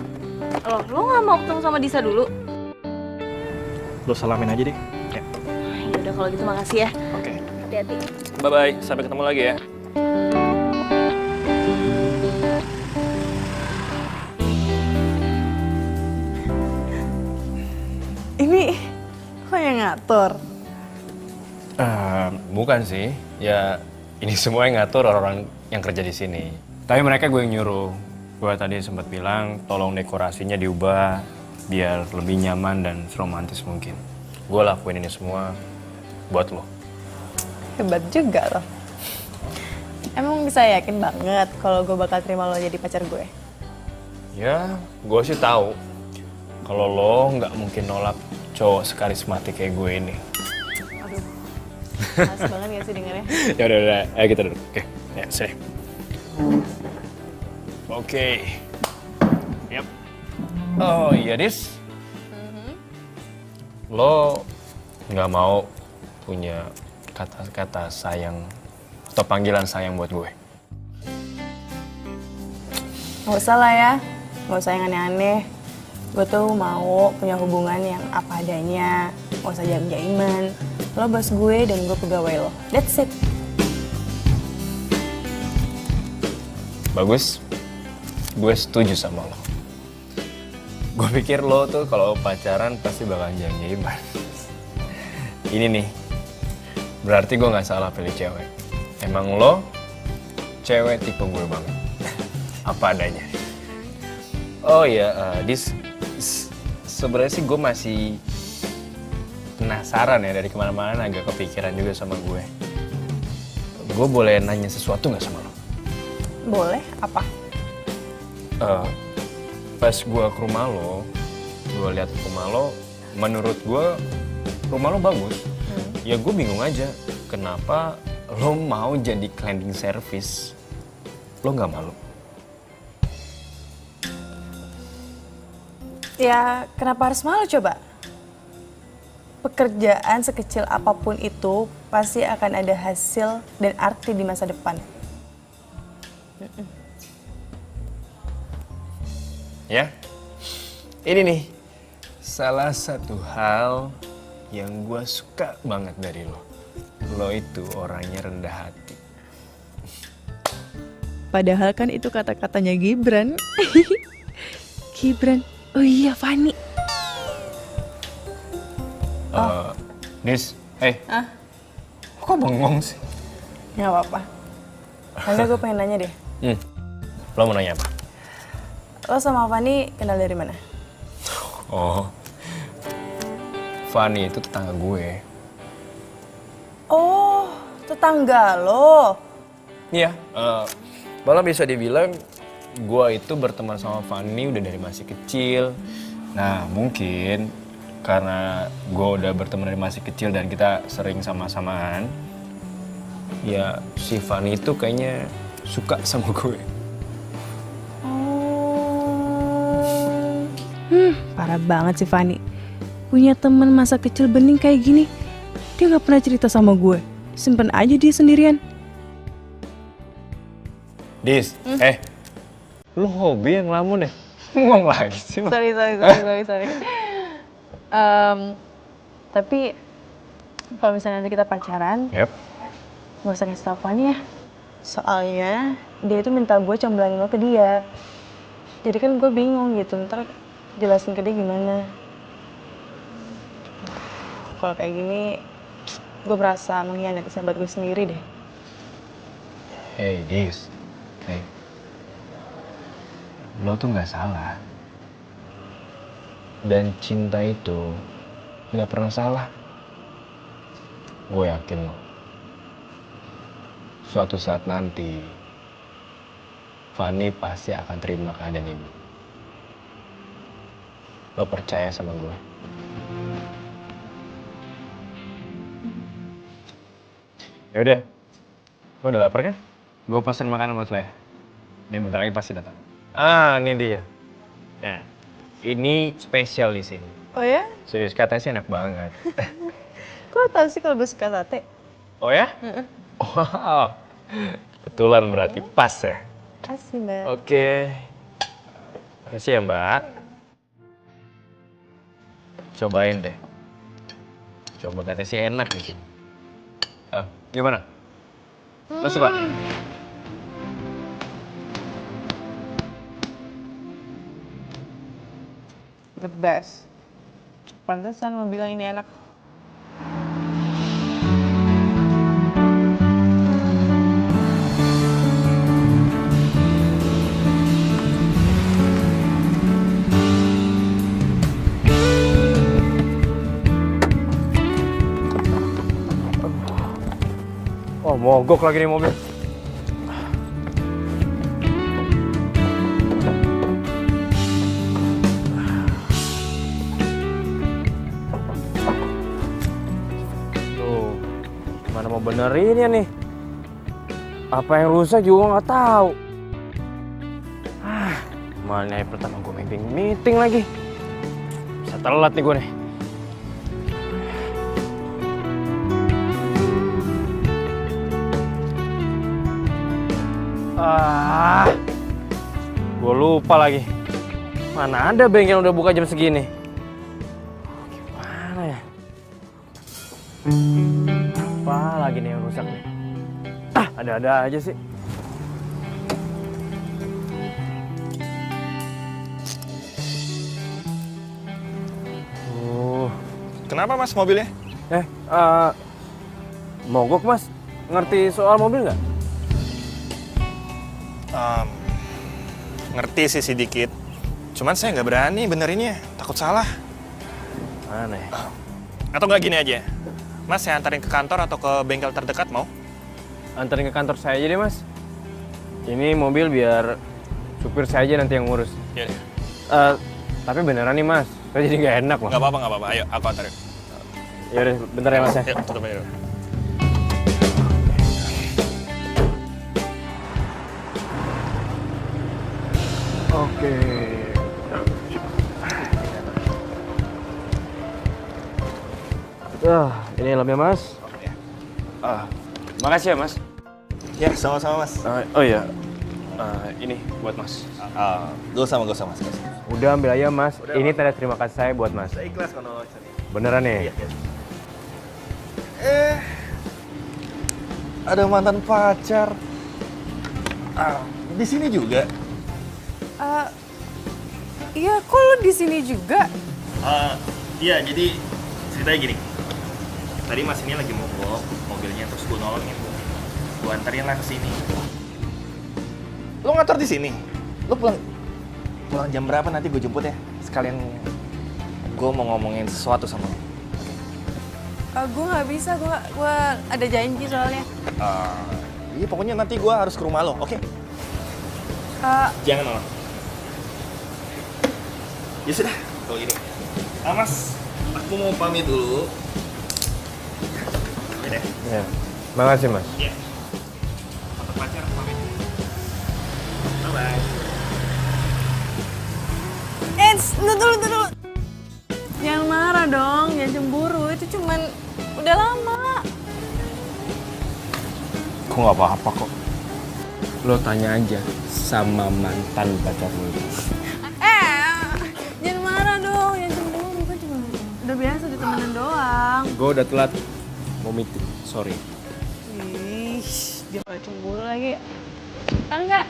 Lo gak mau ketemu sama Disa dulu? Lo salamin aja deh. Ya. Ya udah kalau gitu makasih ya. Oke. Hati-hati. Bye bye, sampai ketemu lagi ya. Ini kok yang ngatur? Bukan sih. Ya ini semua yang ngatur orang-orang yang kerja di sini. Tapi mereka gue yang nyuruh. Gue tadi sempat bilang tolong dekorasinya diubah biar lebih nyaman dan seromantis mungkin. Gue lakuin ini semua buat lo. Hebat juga loh. Emang bisa yakin banget kalau gue bakal terima lo jadi pacar gue? Ya, gue sih tahu kalau lo nggak mungkin nolak cowok sekarismatik kayak gue ini. Aduh, panas banget gak sih dengarnya? Ya udah, ayo kita duduk. Oke, ya sini. Oke. Yap. Oh iya, Dis. Lo nggak mau punya kata-kata sayang atau panggilan sayang buat gue? Gak usah lah ya, gak usah yang aneh-aneh. Gue tuh mau punya hubungan yang apa adanya, gak usah jaim-jaiman. Lo bos gue dan gue pegawai lo, that's it. Bagus, gue setuju sama lo. Gue pikir lo tuh kalau pacaran pasti bakal jaim-jaiman. Ini nih, berarti gue gak salah pilih cewek. Emang lo cewek tipe gue banget. Apa adanya. Oh iya, Dis, sebenarnya sih gue masih penasaran ya dari kemana-mana, agak kepikiran juga sama gue. Gue boleh nanya sesuatu nggak sama lo? Boleh, apa? Pas gue ke rumah lo, gue lihat rumah lo, menurut gue rumah lo bagus. Ya gue bingung aja, kenapa lo mau jadi cleaning service? Lo nggak malu? Ya, kenapa harus malu coba? Pekerjaan sekecil apapun itu pasti akan ada hasil dan arti di masa depan. Ya, ini nih salah satu hal yang gue suka banget dari lo. Lo itu orangnya rendah hati. Padahal kan itu kata-katanya Gibran. Gibran. Oh iya, Fani. Nis, kok bengong sih? Nggak apa-apa. Karena gue pengen nanya deh. Lo mau nanya apa? Lo sama Fani kenal dari mana? Oh, Fanny itu tetangga gue. Oh, tetangga lo. Iya, malah bisa dibilang gue itu berteman sama Fanny udah dari masih kecil. Nah, mungkin karena gue udah berteman dari masih kecil dan kita sering sama-samaan, ya si Fanny itu kayaknya suka sama gue. Parah banget sih Fani. Punya teman masa kecil bening kayak gini. Dia nggak pernah cerita sama gue. Simpen aja dia sendirian. Dis, lu hobi yang ngelamun ya? Ngomong lagi sih. Sorry. Tapi kalau misalnya nanti kita pacaran, Yep. gak usah ngasih tau Fani ya. Soalnya dia itu minta gue comblangin lo ke dia. Jadi kan gue bingung gitu, ntar jelasin ke dia gimana. Kalau kayak gini, gue berasa mengkhianati sahabat gue sendiri deh. Hey, Dis. Hey. Lo tuh nggak salah. Dan cinta itu nggak pernah salah. Gue yakin lo. Suatu saat nanti, Fanny pasti akan terima keadaan ini. Lo percaya sama gue? Ya udah. Lo udah lapar kan? Gue pesen makanan buat lo ya. Ini bentar lagi pasti datang. Ah, ini dia. Nah, ini spesial di sini. Oh ya? Serius, katanya sih enak banget. Kok lo tau sih kalau gue suka sate? Oh ya? Wow. Kebetulan berarti pas ya. Kasih mbak. Oke. Makasih ya, Mbak. Cobain deh. Coba katanya sih enak nih. Gimana? Lo suka? The best. Pantesan lo bilang ini enak. Oh, mogok lagi nih mobil. Tuh, gimana mau benerinnya nih? Apa yang rusak juga nggak tahu. Mana hari pertama gue meeting lagi. Bisa telat nih gue nih. Gue lupa lagi. Mana ada bengkel udah buka jam segini? Gimana ya? Apa lagi nih yang rusak nih? Ada-ada aja sih. Kenapa mas mobilnya? Mogok mas. Ngerti soal mobil nggak? Ngerti sih sedikit. Cuman saya nggak berani benerinnya, takut salah. Aneh. Atau nggak gini aja, mas saya antarin ke kantor atau ke bengkel terdekat mau? Anterin ke kantor saya aja deh mas. Ini mobil biar supir saya aja nanti yang ngurus. Iya deh. Tapi beneran nih mas, saya jadi nggak enak loh. Nggak apa-apa. Ayo, aku antarin. Ya udah, bentar ya mas ya. Yuk, tutup aja. Oke. Ini helmnya mas. Makasih ya mas. Ya, sama-sama mas. Oh iya, ini buat mas. Gak usah mas. Udah ambil aja mas. Ini tanda terima kasih saya buat mas. Saya ikhlas kalau Beneran nih? Iya. Ada mantan pacar. Di sini juga. Iya, kok lo di sini juga? Iya, jadi ceritanya gini. Tadi mas ini lagi mogok mobilnya, terus gue nolongin. Gue anterin lah ke sini. Lo ngantor di sini? Lo pulang jam berapa nanti gue jemput ya? Sekalian gue mau ngomongin sesuatu sama lo. Gue nggak bisa, gue ada janji soalnya. Iya, pokoknya nanti gue harus ke rumah lo, oke? Jangan nolak. Ya sudah, kalau gini. Mas, aku mau pamit dulu. Ya deh. Ya. Makasih mas. Iya. Mantan pacar, pamit. Bye-bye. Dulu. Jangan marah dong, jangan cemburu. Itu cuman udah lama. Kok nggak apa-apa kok. Lo tanya aja sama mantan pacar lo. Jangan marah dong, jangan cemburu. Kan cuma udah biasa ditemenin doang. Gue udah telat mau meeting, sorry. Ih, dia malah cemburu lagi. Enggak.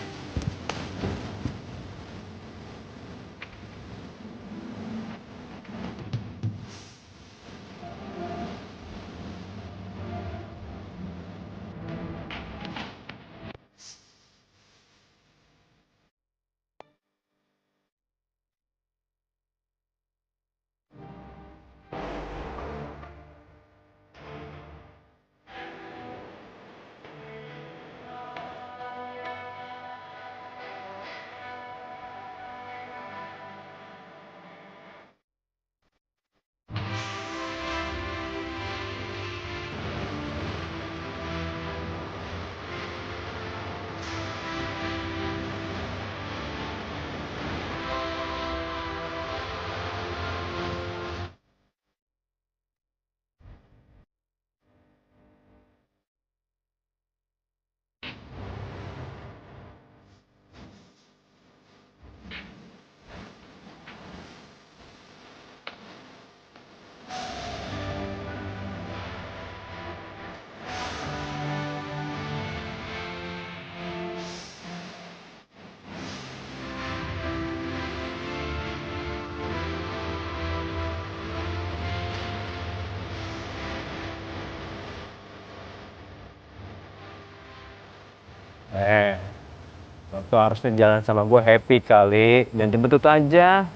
Lo tuh harusnya jalan sama gue happy kali, dan jemput aja.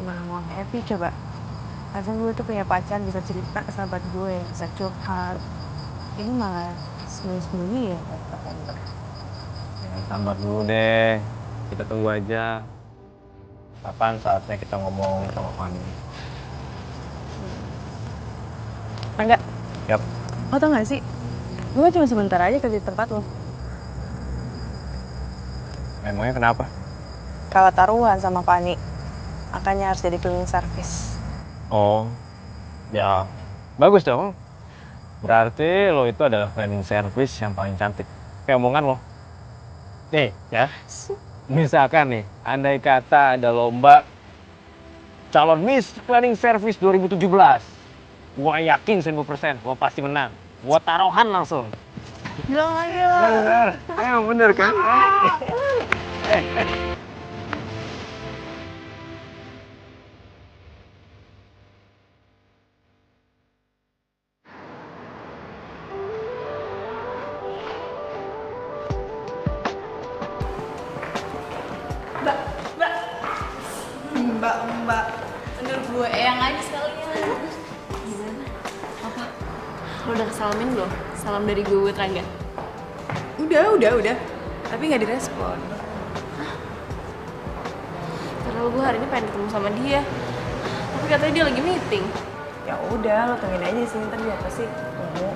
Gimana mau happy coba? Harusnya gue tuh punya pacar bisa cerita ke sahabat gue, bisa curhat. Ini malah sembunyi-sembunyi ya. Sabar dulu deh, kita tunggu aja. Kapan saatnya kita ngomong sama Fanny? Enggak, Yap. lo tau gak sih? Gue cuma sebentar aja kerja di tempat lo. Emangnya kenapa? Kalau taruhan sama Fani, makanya harus jadi cleaning service. Oh, ya bagus dong. Berarti lo itu adalah cleaning service yang paling cantik. Kayak omongan lo. Nih ya, misalkan nih, andai kata ada lomba calon Miss Cleaning Service 2017. Gua yakin 1000%, gua pasti menang. Gua taruhan langsung. Bilang lagi lah. Bener, bener kan? Mbak, bener gue yang aja sekalian. Gimana? Apa? Lo udah kesalamin belum? Salam dari gue buat Rangga. Udah. Tapi nggak direspon. Padahal gue hari ini pengen ketemu sama dia. Tapi katanya dia lagi meeting. Ya udah, lo tungguin aja sih, ntar dia pasti tunggu.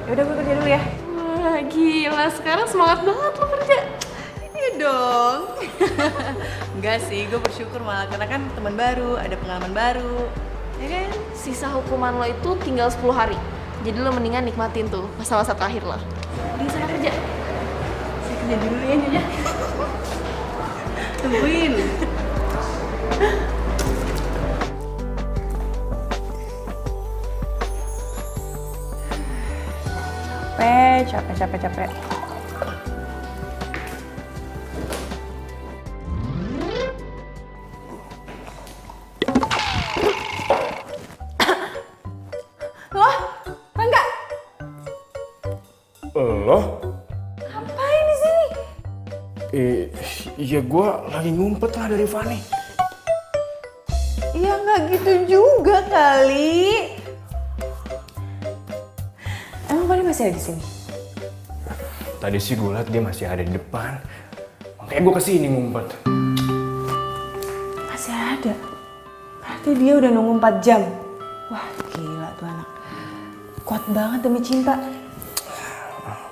Ya udah gue kerja dulu ya. Wah, gila. Sekarang semangat banget lo kerja. Iya dong. Enggak sih, gue bersyukur malah karena kan teman baru, ada pengalaman baru. Ya kan? Sisa hukuman lo itu tinggal 10 hari. Jadi lo mendingan nikmatin tuh masa-masa terakhir lo. Di sana kerja. Saya kerja dulu ya Nyonya. Tungguin. Capek. Loh, Rangga, Lo? ngapain di sini? Iya gue lagi ngumpet lah dari Fanny. Ya nggak gitu juga kali. Emang Fani masih ada di sini? Tadi sih gue liat dia masih ada di depan. Makanya gue kesini ngumpet. Masih ada. Berarti dia udah nunggu 4 jam. Wah, gila tuh anak. Kuat banget demi cinta.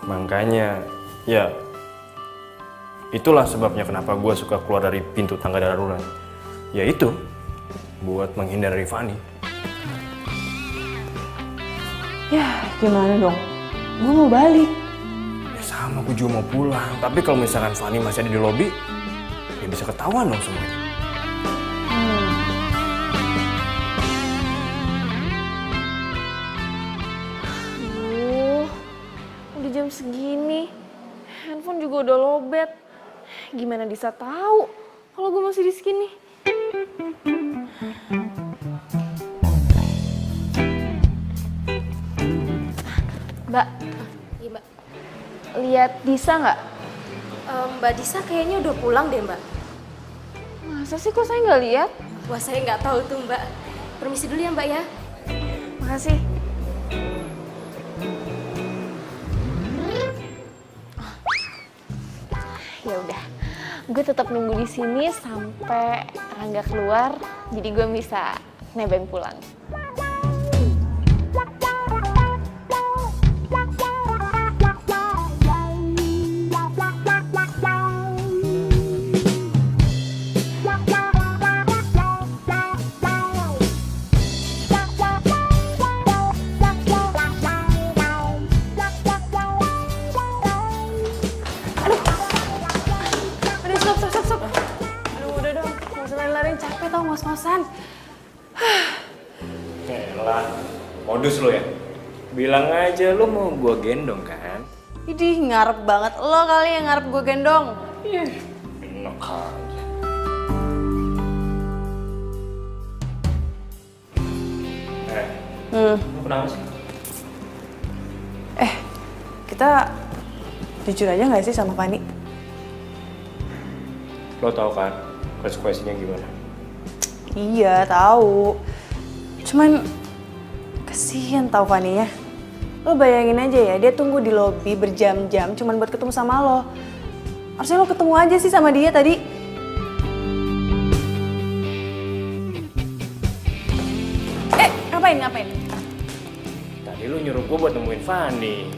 Makanya, ya itulah sebabnya kenapa gue suka keluar dari pintu tangga darurat. Ya itu, buat menghindar dari Fanny. Ya, gimana dong? Gue mau balik. Ya sama, gue juga mau pulang. Tapi kalau misalkan Fanny masih ada di lobi, ya bisa ketahuan dong semuanya. Udah jam segini, handphone juga udah lobet. Gimana bisa tahu kalau gue masih di sini? Mbak, Iya mbak. lihat Disa nggak? Mbak Disa kayaknya udah pulang deh mbak. Masa sih kok saya nggak lihat? Wah saya nggak tahu tuh mbak. Permisi dulu ya mbak ya. Makasih. Ya udah, gue tetap nunggu di sini sampai Rangga keluar, jadi gue bisa nebeng pulang. Stop. Aduh, udah dong. Nggak usah lari-lariin, capek tau ngos-ngosan. Elah, modus lo ya? Bilang aja lo mau gua gendong kan? Idih, ngarep banget lo kali yang ngarep gue gendong. Enak aja. Lo kenapa sih? Kita Jujur aja nggak sih sama Fanny? Lo tau kan konsekuensinya gimana? Iya, tahu. Cuman kasihan tau Fanny ya. Lo bayangin aja ya, dia tunggu di lobi berjam-jam cuman buat ketemu sama lo. Harusnya lo ketemu aja sih sama dia tadi. Ngapain? Tadi lo nyuruh gue buat nemuin Fanny.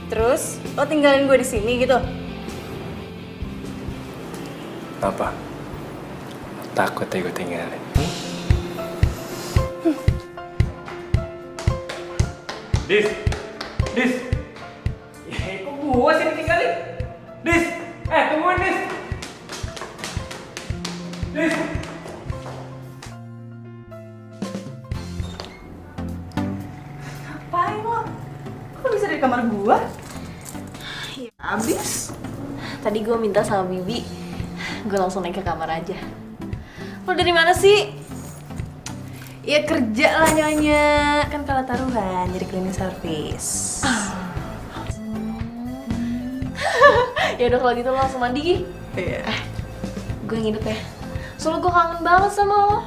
Terus lo tinggalin gue di sini gitu? Apa? Takut ya gue tinggalin? Dis! Ya, kok gue sih ditinggalin? Dis! Tungguin Dis! Dis! Ngapain lo? Kok bisa di kamar gue? Ya abis. Tadi gue minta sama Bibi, gue langsung naik ke kamar aja. Lo dari mana sih? Ya kerja lah nyonya. Kan kalau taruhan jadi cleaning service. Ya udah kalau gitu lo langsung mandi. Iya. Gue nginep ya. Soalnya gue kangen banget sama lo.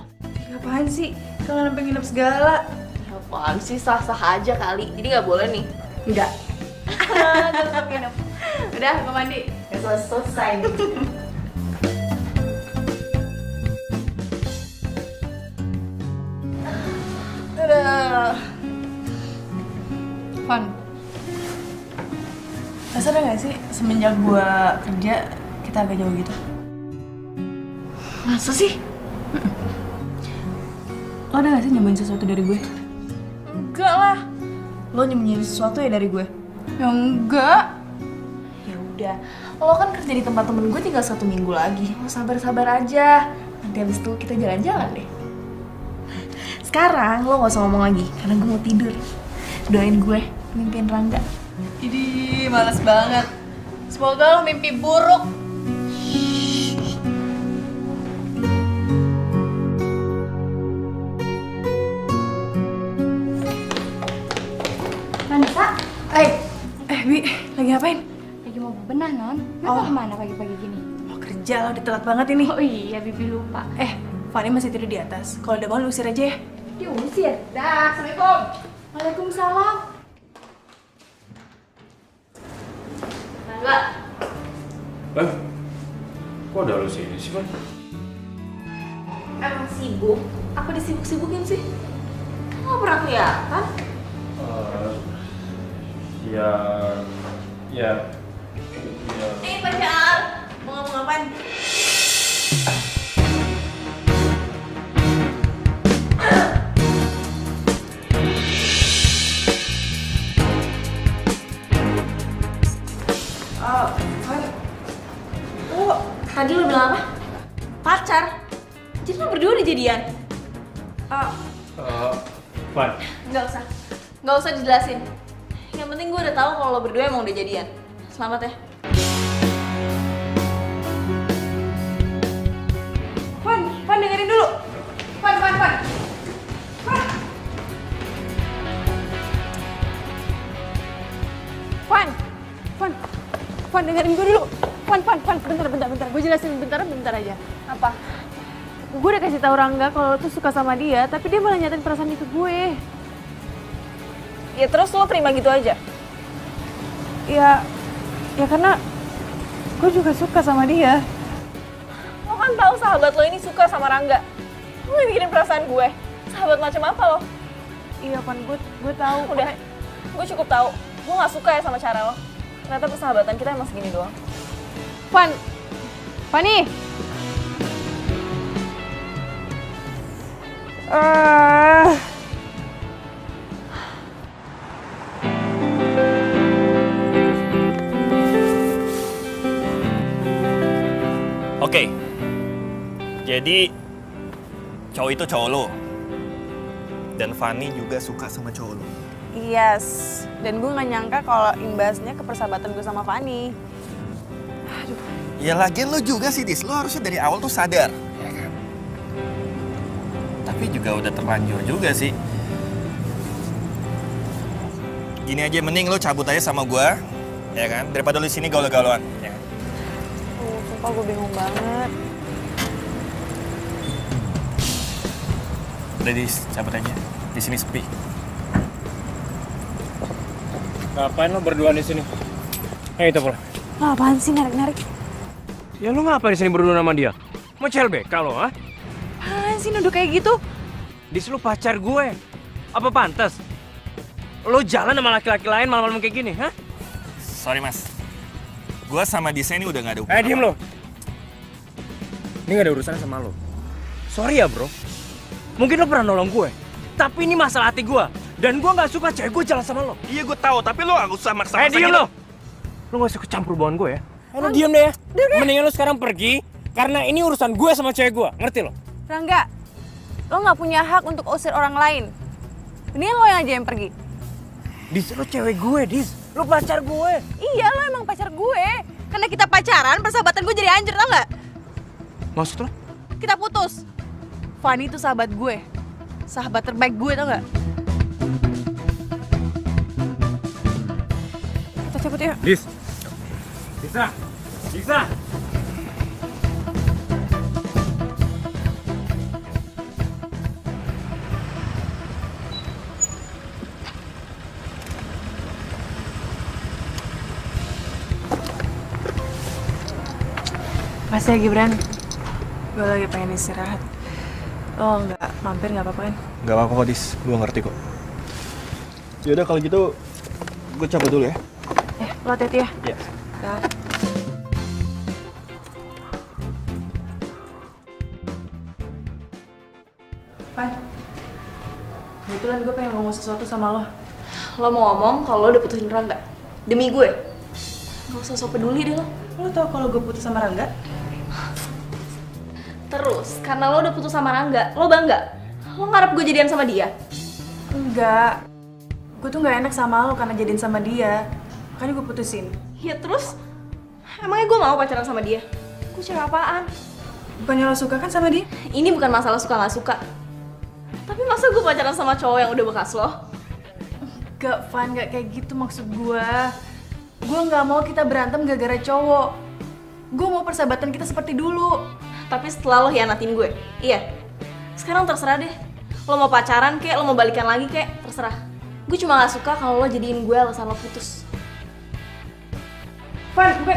Ngapain sih? Kangen sampai nginep segala. Ya apaan sih, sah-sah aja kali. Jadi gak boleh nih. Enggak. Gue tetap nginep. Udah, gue mandi. Gak selesai nih. Udah. Fun. Lo sadar gak sih semenjak gue kerja kita agak jauh gitu? Masa sih? Lo ada gak sih nyembunyiin sesuatu dari gue? Enggak lah. Lo nyembunyiin sesuatu ya dari gue? Ya enggak. Ya udah, lo kan kerja di tempat temen gue tinggal 1 minggu lagi. Lo sabar-sabar aja. Nanti habis itu kita jalan-jalan deh. Sekarang lo gak usah ngomong lagi, karena gue mau tidur. Doain gue, mimpiin Rangga. Idih, males banget. Semoga lo mimpi buruk. Vanessa, Bi, lagi ngapain? lagi mau bebenah, Non. Kenapa kemana pagi-pagi gini? Mau kerja, lo udah telat banget ini. Oh iya, Bibi lupa. Fanny masih tidur di atas. Kalau udah bangun usir aja ya. Diusir. Dah, Assalamualaikum. Waalaikumsalam. Rangga, Kok ada lo sini sih, Fan? emang sibuk? Apa disibuk-sibukin sih? Lo gak pernah kelihatan? Ya. Pacar! Mau ngomong apaan? Tadi lo bilang apa? Pacar? Jadi lo berdua udah jadian? Fan. Nggak usah dijelasin. Yang penting gue udah tahu kalau lo berdua emang udah jadian. Selamat ya. Fan dengerin dulu. Fan. Fan dengerin gue dulu. Fan, bentar. Gue jelasin bentar aja. Apa? Gue udah kasih tahu Rangga kalau lo tuh suka sama dia, tapi dia malah nyatain perasaan itu ke gue. Ya terus lo terima gitu aja? Ya karena gue juga suka sama dia. Lo kan tahu sahabat lo ini suka sama Rangga. Lo yang bikin perasaan gue. Sahabat macam apa lo? Iya, Pan, gue tahu. Udah, gue cukup tahu. Gue gak suka ya sama cara lo. Ternyata persahabatan kita emang segini doang. Fanny. Oke. Jadi cowok itu cowok lo. Dan Fanny juga suka sama cowok lo. Yes. Dan gue gak nyangka kalau imbasnya ke persahabatan gue sama Fanny. Ya lagian lo juga sih, Dis. Lo harusnya dari awal tuh sadar. Ya kan? Tapi juga udah terlanjur juga sih. Gini aja, mending lo cabut aja sama gue. ya kan? Daripada lu di sini galau-galauan, ya kan? Sumpah gue bingung banget. Udah Dis, cabut aja. Di sini sepi. Ngapain lo berdua di sini? Ayo kita pulang. Lo apaan sih narik-narik? Ya lu ngapain di sini berdua sama dia? Mau CLBK lo, ha? Apaan sih nuduh kayak gitu? Dis, lu pacar gue. Apa pantas? Lo jalan sama laki-laki lain malam-malam kayak gini, ha? Sorry Mas. Gua sama Disa ini udah gak ada Diem lo. Ini gak ada urusan sama lo. Sorry ya bro. Mungkin lo pernah nolong gue. Tapi ini masalah hati gue. Dan gue gak suka cewek gue jalan sama lo. Iya gue tahu, tapi lo gak usah maksa-maksa Diem gitu. lo. Lo gak usah kecampur hubungan gue ya. Lo diem deh ya. Mendingan lo sekarang pergi. Karena ini urusan gue sama cewek gue. Ngerti lo? Rangga, lo gak punya hak untuk usir orang lain. Mendingan lo yang aja yang pergi. Dis, lo cewek gue, Dis. Lo pacar gue. Iya, lo emang pacar gue. Karena kita pacaran, persahabatan gue jadi hancur, tau gak? Maksud lo? Kita putus. Fanny itu sahabat gue. Sahabat terbaik gue, tau gak? Kita cabut yuk. Dis. Bisa. Bisa. Makasih ya Gibran. Gue lagi pengen istirahat. Lo nggak mampir nggak apa-apa kan? Gak apa-apa kok Dis, gue ngerti kok. Yaudah kalau gitu, gue cabut dulu ya. Lo hati-hati ya. Iya. Dah. Pan, kebetulan gue pengen ngomong sesuatu sama lo. Lo mau ngomong kalau lo udah putusin Rangga? Demi gue? Gak usah so peduli deh lo. Lo tau kalau gue putus sama Rangga? Terus, karena lo udah putus sama Rangga, lo bangga? Lo ngarep gue jadian sama dia? Enggak. Gue tuh nggak enak sama lo karena jadiin sama dia. Makanya gue putusin. Ya terus? Emangnya gue mau pacaran sama dia? Gue cewek apaan? Bukannya lo suka kan sama dia? Ini bukan masalah suka gak suka. Tapi masa gue pacaran sama cowok yang udah bekas lo? Gak, Van, gak kayak gitu maksud gue. Gue nggak mau kita berantem gara-gara cowok. Gue mau persahabatan kita seperti dulu. Tapi setelah lo hianatin gue, iya. Sekarang terserah deh. Lo mau pacaran kek, lo mau balikan lagi kek, terserah. Gue cuma gak suka kalau lo jadiin gue alasan lo putus. Van, gue...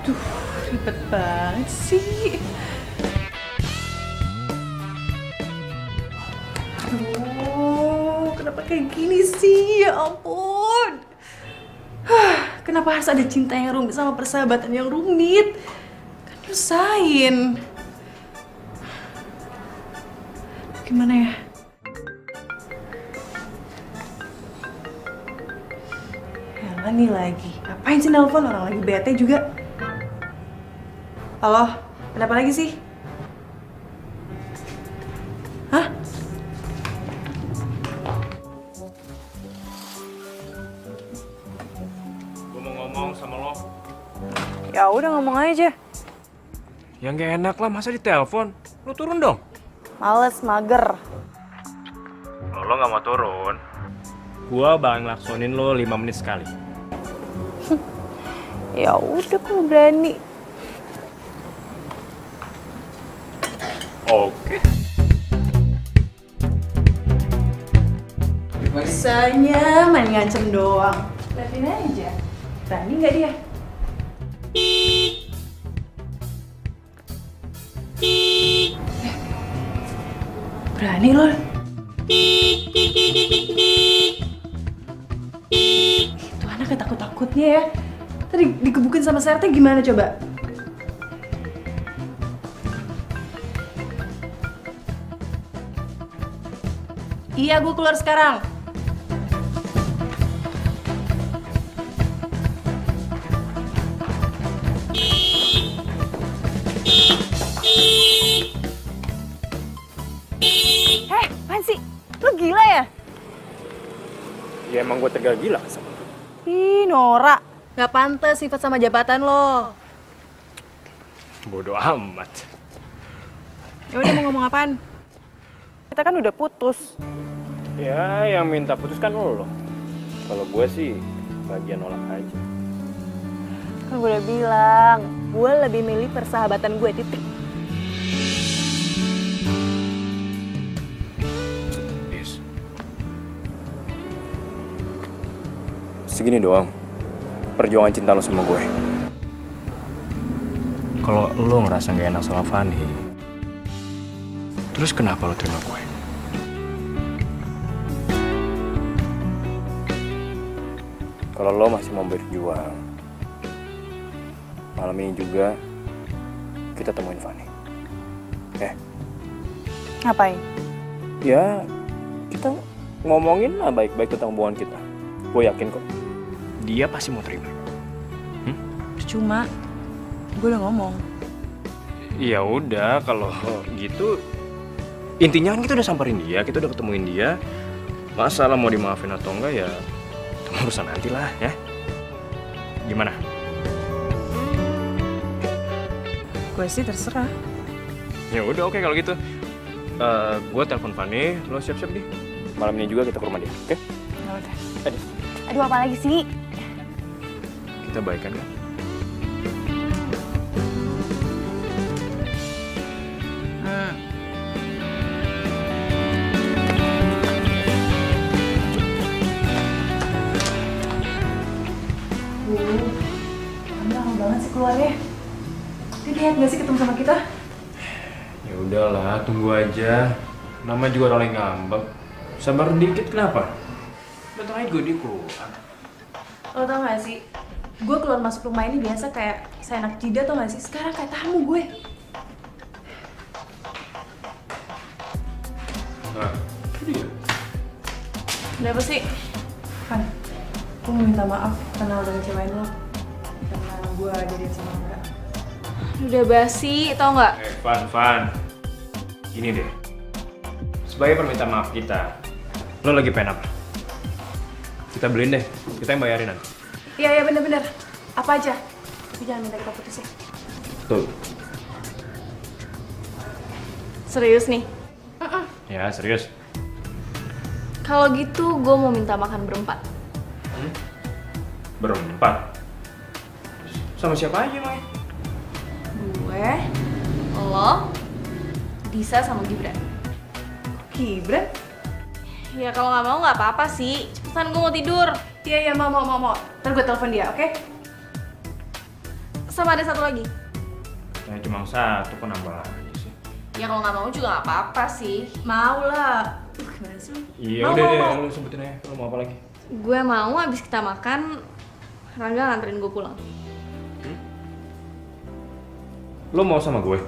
Duh, ribet banget sih. Aduh, kenapa kayak gini sih? Ya ampun. Kenapa harus ada cinta yang rumit sama persahabatan yang rumit? Kan nyusahin. Gimana ya? Yalah nih lagi. Ngapain sih nelpon, orang lagi bete juga? Halo, kenapa lagi sih? Hah? Gue mau ngomong sama lo. Ya udah ngomong aja. Yang gak enak lah, masa ditelepon? Lo turun dong. Males, mager. Lo gak mau turun, gua bakal ngelaksonin lo 5 menit sekali. Ya udah kalau berani. Oke. Bisanya main ngancem doang. Liatin aja. Berani nggak dia? Berani loh. Itu anak takut-takutnya ya. Tadi dikebukin sama Serte gimana coba? Iya, gue keluar sekarang. Apaan sih? Lu gila ya? Ya emang gue tegal gila sama lo. Ih, Nora. Gak pantas sifat sama jabatan lo. Bodoh amat. Ya udah mau ngomong apaan? Kita kan udah putus. Ya, yang minta putus kan lo. Kalau gue sih bagian nolak aja. Kan gue udah bilang, gue lebih milih persahabatan gue, titik. Yes. Segini doang perjuangan cinta lo sama gue. Kalau lo ngerasa gak enak sama Fanny, terus kenapa lo terima gue? Kalau lo masih mau berjuang, malam ini juga kita temuin Fanny. Ngapain? Ya, kita ngomongin lah baik-baik tentang hubungan kita. Gue yakin kok, dia pasti mau terima. Cuma, gue udah ngomong. Ya udah, kalau gitu intinya kan kita udah samperin dia, kita udah ketemuin dia. Masalah mau dimaafin atau enggak ya itu urusan nanti lah ya. Gimana? Gue sih terserah. Ya udah oke kalau gitu. Gue telepon Fanny, lo siap-siap deh. Malam ini juga kita ke rumah dia, oke? Ya udah. Aduh, apa lagi sih? Kita baikan kan? Kamu lama banget sih keluarnya. Dia lihat gak sih ketemu sama kita? Ya udahlah, tunggu aja. Nama juga orang yang ngambek. Sabar dikit kenapa? Bentar aja gue dikuat. Lo tau gak sih? Gue keluar masuk rumah ini biasa kayak seenak jidat, tau gak sih? Sekarang kayak tamu gue. Nah, itu dia. Kenapa sih? Van, gue mau minta maaf karena udah ngecewain lo. Karena gue jadian sama Angga. Udah basi, tau nggak? Van. Gini deh. Sebagai permintaan maaf kita, lo lagi pengen apa? Kita beliin deh, kita yang bayarin nanti. Iya bener-bener. Apa aja? Tapi jangan minta kita putus ya. Tuh. Serius nih? Ya, serius. Kalau gitu gue mau minta makan berempat. Berempat? Sama siapa aja, Mai? Gue, lo, Disa sama Gibran. Gibran? Ya kalau nggak mau nggak apa-apa sih. Cepetan gue mau tidur. Iya, mau. Ntar gue telepon dia, oke? Sama ada satu lagi. Ya cuma satu, kok nambah lagi sih? Ya kalau nggak mau juga nggak apa-apa sih. Mau lah. Gimana sih? Iya Mau, udah mau, deh, mau. lo sebutin aja. Lo mau apa lagi? Gue mau abis kita makan, Rangga nganterin gue pulang. Lo mau sama gue?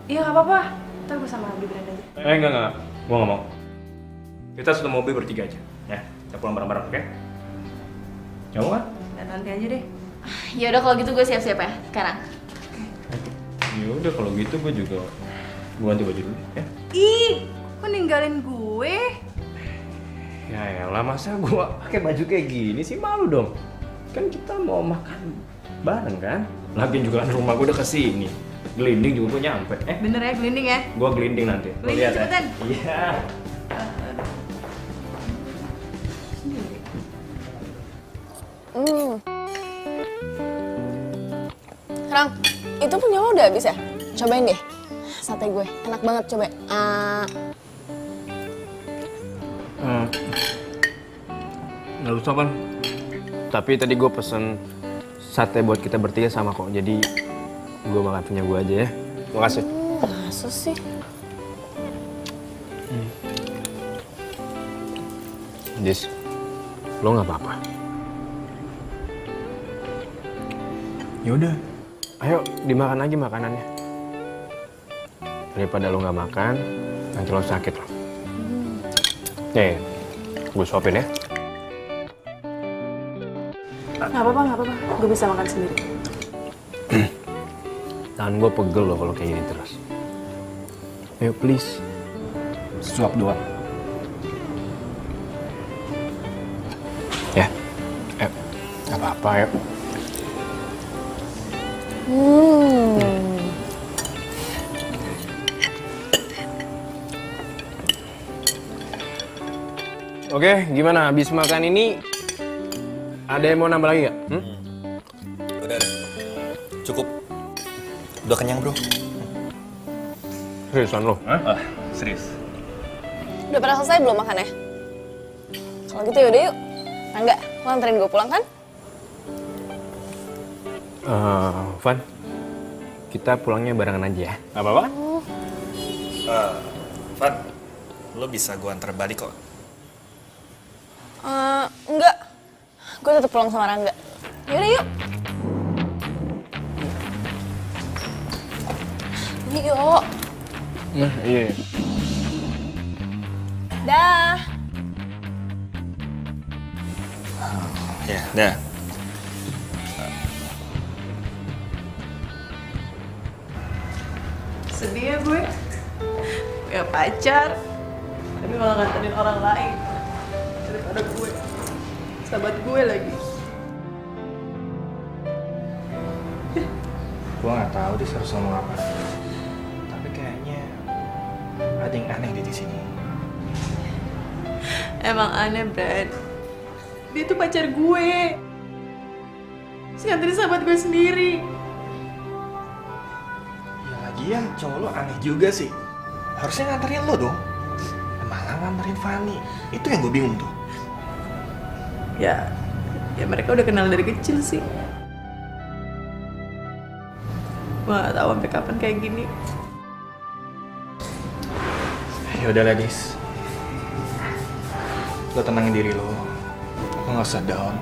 Iya nggak apa-apa. Ntar gue sama Gibran aja. Enggak. Gue nggak mau. Kita satu mobil bertiga aja, ya. Kita pulang bareng-bareng, oke? Mau kan? Dan nanti aja deh. Ya udah kalau gitu gue siap-siap ya sekarang. Ya udah kalau gitu gue juga ganti baju dulu, ya. Ih, kok ninggalin gue? Ya elah, masa gue pakai baju kayak gini sih, malu dong. Kan kita mau makan bareng kan? Lagian juga kan rumah gue udah kesini. Gelinding juga gue nyampe. Bener ya, gelinding ya? Gue gelinding nanti. Lo Gelinding lihat ya. cepetan. Iya. Rang, itu punya lo udah habis ya? Cobain deh. Sate gue, enak banget, coba. Nggak usah kan. Tapi tadi gue pesen sate buat kita bertiga sama kok. Jadi gue makan punya gue aja ya. Makasih. Masa sih? Jis, lo nggak apa-apa. Yaudah, ayo dimakan lagi makanannya. Daripada lo nggak makan, nanti lo sakit lo. Nih, gue suapin ya. Nggak apa-apa. Gue bisa makan sendiri. Tangan gue pegel loh kalau kayak gini terus. Ayo please, suap doang. Ya, ayo, nggak apa-apa ayo. Oke, gimana? Habis makan ini ada yang mau nambah lagi nggak? Udah. Cukup. Udah kenyang, bro. Seriusan lo? Serius. Udah pada selesai belum makannya? Kalau gitu yaudah yuk. Enggak, lo anterin gue pulang kan? Van, kita pulangnya barengan aja ya. Gak apa-apa? Van, lo bisa gue antar balik kok. Enggak. Gue tetap pulang sama Rangga. Yaudah yuk. Yuk. Nah, iya. Dah. Ya, dah. Sedih ya gue. Punya pacar, tapi malah nganterin orang lain daripada gue. Sahabat gue lagi. Gue nggak tahu dia harus ngomong apa. Tapi kayaknya ada yang aneh di sini. Emang aneh, Brad. Dia tuh pacar gue. Terus nganterin sahabat gue sendiri. Ya lagian cowok lo aneh juga sih. Harusnya nganterin lo dong. Malah nganterin Fanny. Itu yang gue bingung tuh. Ya mereka udah kenal dari kecil sih. Gue gak tahu sampai kapan kayak gini. Ya udah Ladis. Lo tenangin diri lo. Lo nggak usah down.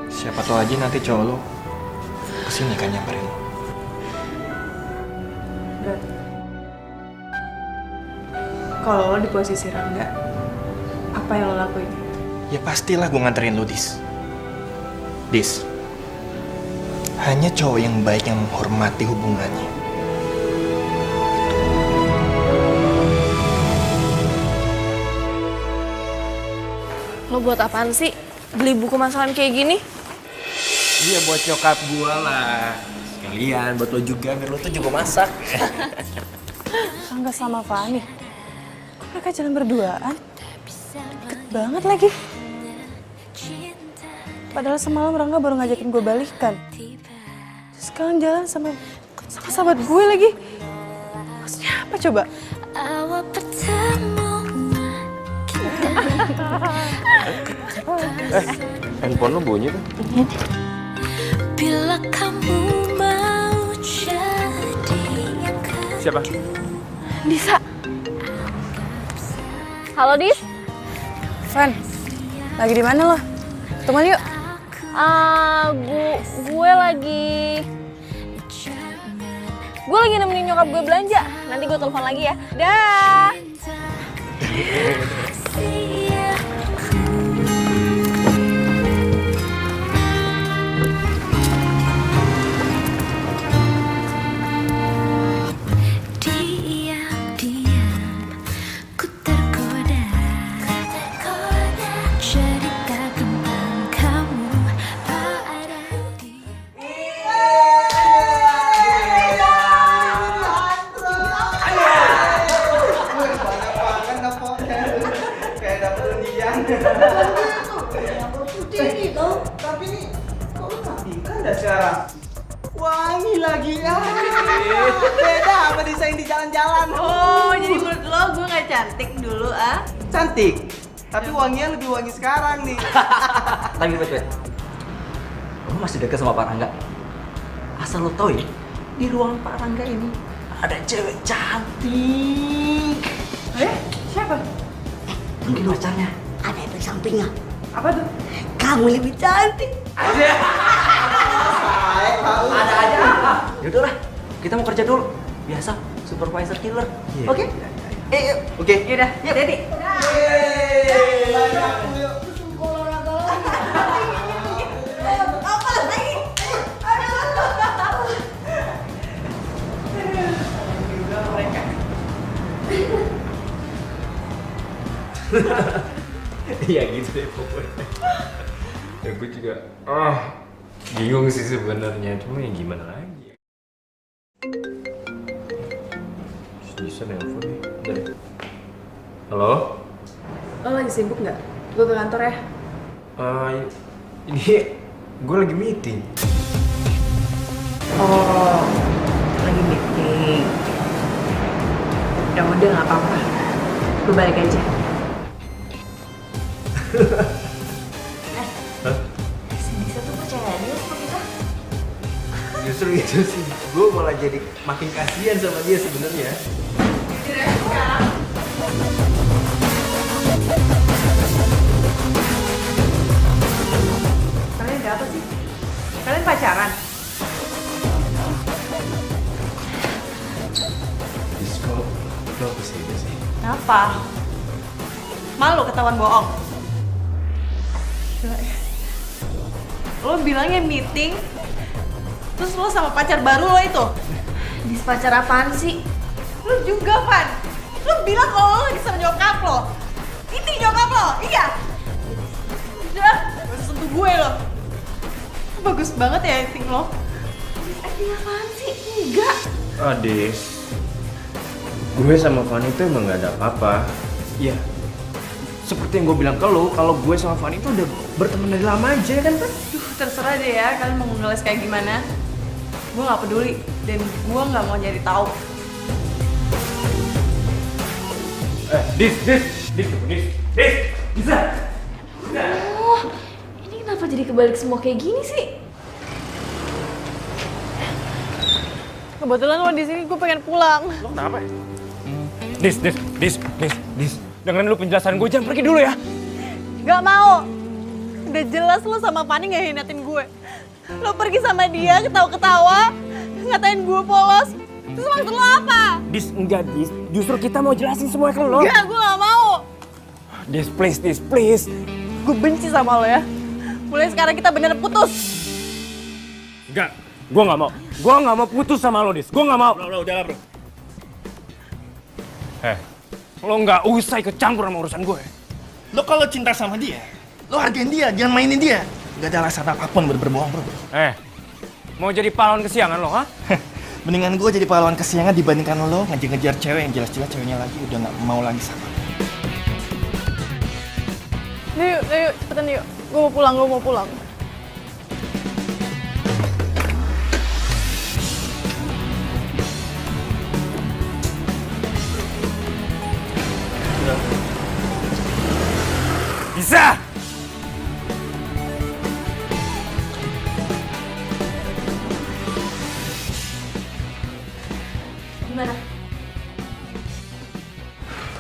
Siapa tahu aja nanti cowok lo kesini kan nyamperin lo. Brad, kalau lo di posisi Rangga, apa yang lo lakuin? Ya pastilah gue nganterin lo, Dis. Dis, hanya cowok yang baik yang menghormati hubungannya. Lo buat apaan sih? Beli buku masakan kayak gini? Iya buat nyokap gue lah. Sekalian buat lo juga, biar lo tuh juga masak. Rangga sama Fanny. Kok mereka jalan berduaan? Deket banget lagi. Padahal semalam Rangga baru ngajakin gue balikan. Terus sekarang jalan sama sahabat gue lagi. Maksudnya apa coba? Handphone lo bunyi tuh. Bila kamu mau jadi Siapa? Disa. Halo, Dis. Van, lagi di mana lo? Ketemuan yuk. Gue lagi nemenin nyokap gue belanja. Nanti gue telepon lagi ya. Dah. diam-diam ku tergoda cerita tentang kamu ada di Tapi nih, kok lu matikan dah sekarang? Wangi lagi ya. Beda apa desain di jalan-jalan. Oh, jadi menurut lo gue gak cantik dulu ah? Cantik, tapi wanginya lebih wangi sekarang nih. Tapi bet, lo masih dekat sama Pak Rangga? Asal lo tau ya, di ruangan Pak Rangga ini ada cewek cantik. Siapa? Mungkin pacarnya. Ada di sampingnya. Apa tuh? Kamu lebih cantik. Ada aja. Yaudah lah, kita mau kerja dulu. Biasa, supervisor killer. Oke? Oke. Yaudah, hati-hati. Iya gitu deh pokoknya. Ya gue juga bingung sih sebenarnya, cuma ya gimana lagi. Bisa nelfon nih. Halo? Lo lagi sibuk nggak? Gue ke kantor ya. Ini gue lagi meeting. Oh, lagi meeting. Ya udah nggak apa-apa. Gue balik aja. Si Disa tuh percaya dia sama kita. Justru itu sih, gue malah jadi makin kasihan sama dia sebenarnya. Kalian ada apa sih? Kalian pacaran? Lo kesini sih. Kenapa? Malu ketahuan bohong? Lo bilangnya meeting, terus lo sama pacar baru lo itu? Dis, pacar apaan sih? Lo juga, Van. Lo bilang kalau lo lagi sama nyokap lo. Ini nyokap lo, iya? Udah, gak usah sentuh gue lo. Bagus banget ya acting lo. Acting apaan sih? Enggak. Adis, gue sama Fanny itu emang gak ada apa-apa. Iya, seperti yang gue bilang ke lo, kalau gue sama Fanny itu udah berteman dari lama aja kan, Pan? Terserah deh ya, kalian mau ngeles kayak gimana. Gue gak peduli, dan gue gak mau nyari tahu. Dis, bisa. Oh, ini kenapa jadi kebalik semua kayak gini sih? Kebetulan lo di sini, gue pengen pulang. Lo kenapa ya? Dis. Dengerin dulu penjelasan gue, jangan pergi dulu ya. Gak mau. Udah jelas lo sama Fanny ngehinatin gue. Lo pergi sama dia, ketawa-ketawa, ngatain gue polos. Terus maksud lo apa? Dis, enggak Dis. Justru kita mau jelasin semua ke lo. Enggak, gue gak mau. Dis, please. Gue benci sama lo ya. Mulai sekarang kita bener putus. Enggak, gue gak mau. Gue gak mau putus sama lo, Dis. Gue gak mau. Bro, udah lah bro. Lo gak usah ikut campur sama urusan gue. Lo kalau cinta sama dia, lo hargain dia, jangan mainin dia. Gak ada alasan apapun buat berbohong bro. Mau jadi pahlawan kesiangan lo, ha? Mendingan gue jadi pahlawan kesiangan dibandingkan lo ngejar-ngejar cewek yang jelas-jelas ceweknya lagi udah gak mau lagi sama. Yuk, cepetan yuk. Gue mau pulang. Bisa!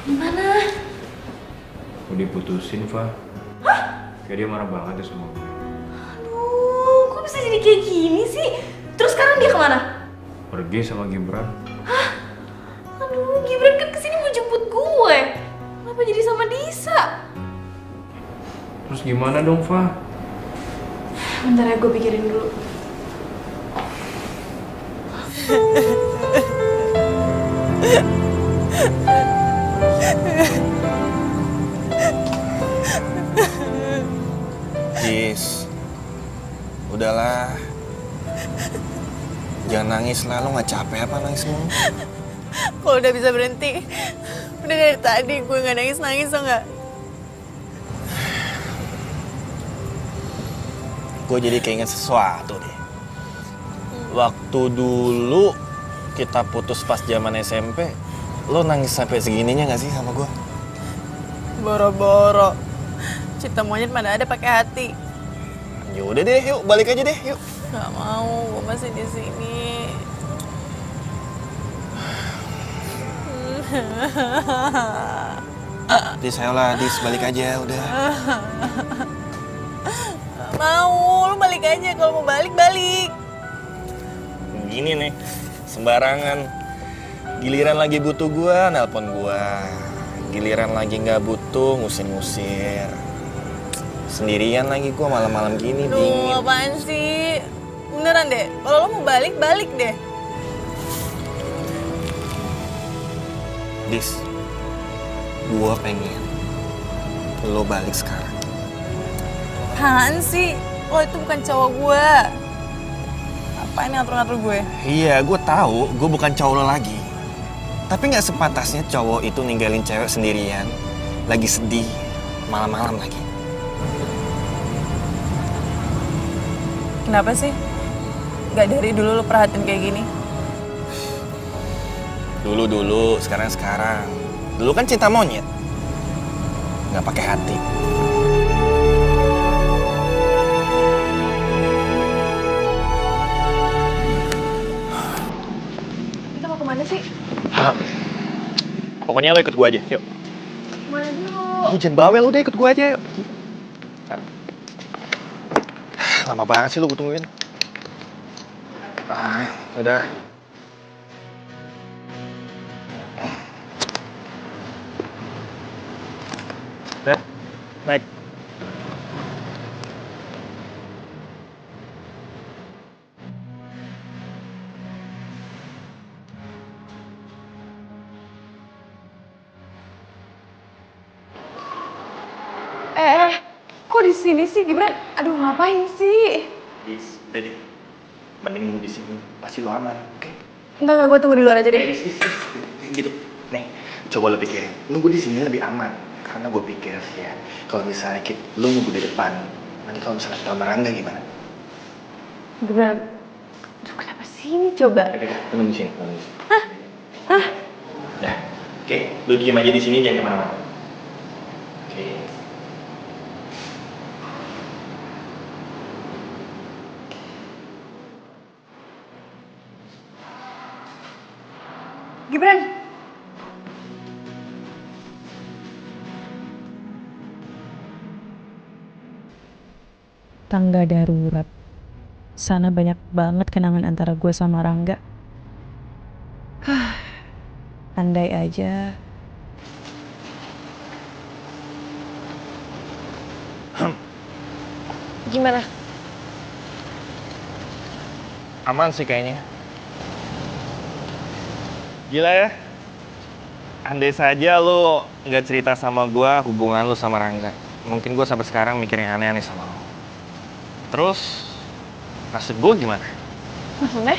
Gimana? Gue diputusin, Fa. Kayak dia marah banget ya sama gue. Aduh, kok bisa jadi kayak gini sih? Terus sekarang dia kemana? Pergi sama Gibran. Aduh, Gibran kan kesini mau jemput gue. Kenapa jadi sama Disa? Terus gimana dong, Fa? Bentar ya, gue pikirin dulu. Jis, udahlah. Jangan nangis lah, lo gak capek apa nangis mulu? Kalau udah bisa berhenti. Udah dari tadi gue gak nangis-nangis, tau gak? Gue jadi keinget sesuatu deh. Waktu dulu kita putus pas zaman SMP, lo nangis sampai segininya gak sih sama gue? Boro-boro. Cinta monyet mana ada pakai hati. Yaudah deh, yuk balik aja deh, yuk. Gak mau, gue masih di sini. Dis, ayolah, Dis, balik aja, udah. Gak mau, lu balik aja. Kalau mau balik. Gini nih, sembarangan. Giliran lagi butuh gua, nelpon gua. Giliran lagi nggak butuh, ngusir-ngusir. Sendirian lagi gua malam-malam gini, Duh, dingin. apaan sih? Beneran deh, kalau lo mau balik deh. Dis, gua pengen lo balik sekarang. Apaan sih? Lo itu bukan cowok gue. Apaan yang ngatur-ngatur gue? Iya, gua tahu, gua bukan cowok lo lagi. Tapi nggak sepantasnya cowok itu ninggalin cewek sendirian, lagi sedih, Malam-malam lagi. Kenapa sih? Gak dari dulu lo perhatiin kayak gini? Dulu, sekarang. Dulu kan cinta monyet. Nggak pakai hati. Kita mau kemana sih? Pokoknya lo ikut gue aja, yuk. Kemana dulu? Jangan bawel, udah ikut gue aja, yuk. Lama banget sih lo gue tungguin. Udah. Udah, naik. Kok di sini sih, Gibran? Aduh, ngapain sih? Udah deh. Mending nunggu di sini, pasti lo aman, oke? Enggak, gue tunggu di luar aja deh. Gitu. Nih, coba lo pikirin. Nunggu di sini lebih aman. Karena gue pikir ya, kalau misalnya lo nunggu di depan, nanti kalau misalnya kita sama Rangga gimana? Gibran, aduh kenapa sini coba? Oke, tunggu di sini. Hah? Ya, oke. Lo diem aja di sini, jangan kemana-mana. Oke. Gibran! Tangga darurat. Sana banyak banget kenangan antara gue sama Rangga. Andai aja. Gimana? Aman sih kayaknya. Gila ya. Andai saja lo nggak cerita sama gue hubungan lo sama Rangga. Mungkin gue sampai sekarang mikir yang aneh-aneh sama lo. Terus, nasib gue gimana? Maksudnya?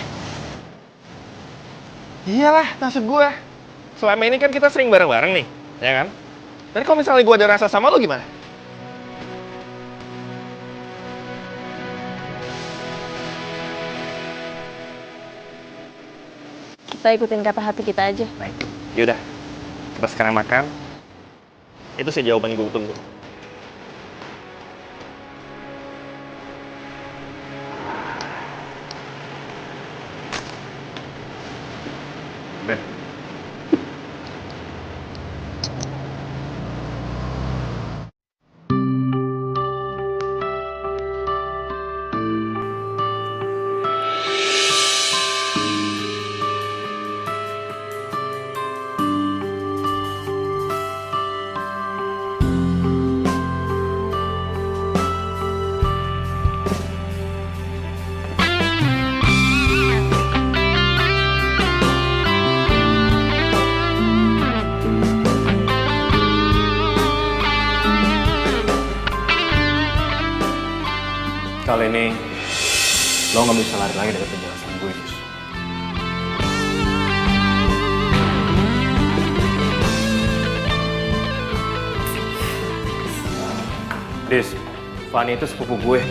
Iyalah, nasib gue. Selama ini kan kita sering bareng-bareng nih, ya kan? Dan kalau misalnya gue ada rasa sama lo gimana? Kita ikutin kata hati kita aja. Baik, yaudah. Kita sekarang makan. Itu sih jawaban gue tunggu. Ben. Kali ini, lo nggak bisa lari lagi dari penjelasan gue, Dis. Dis, Fanny itu sepupu gue.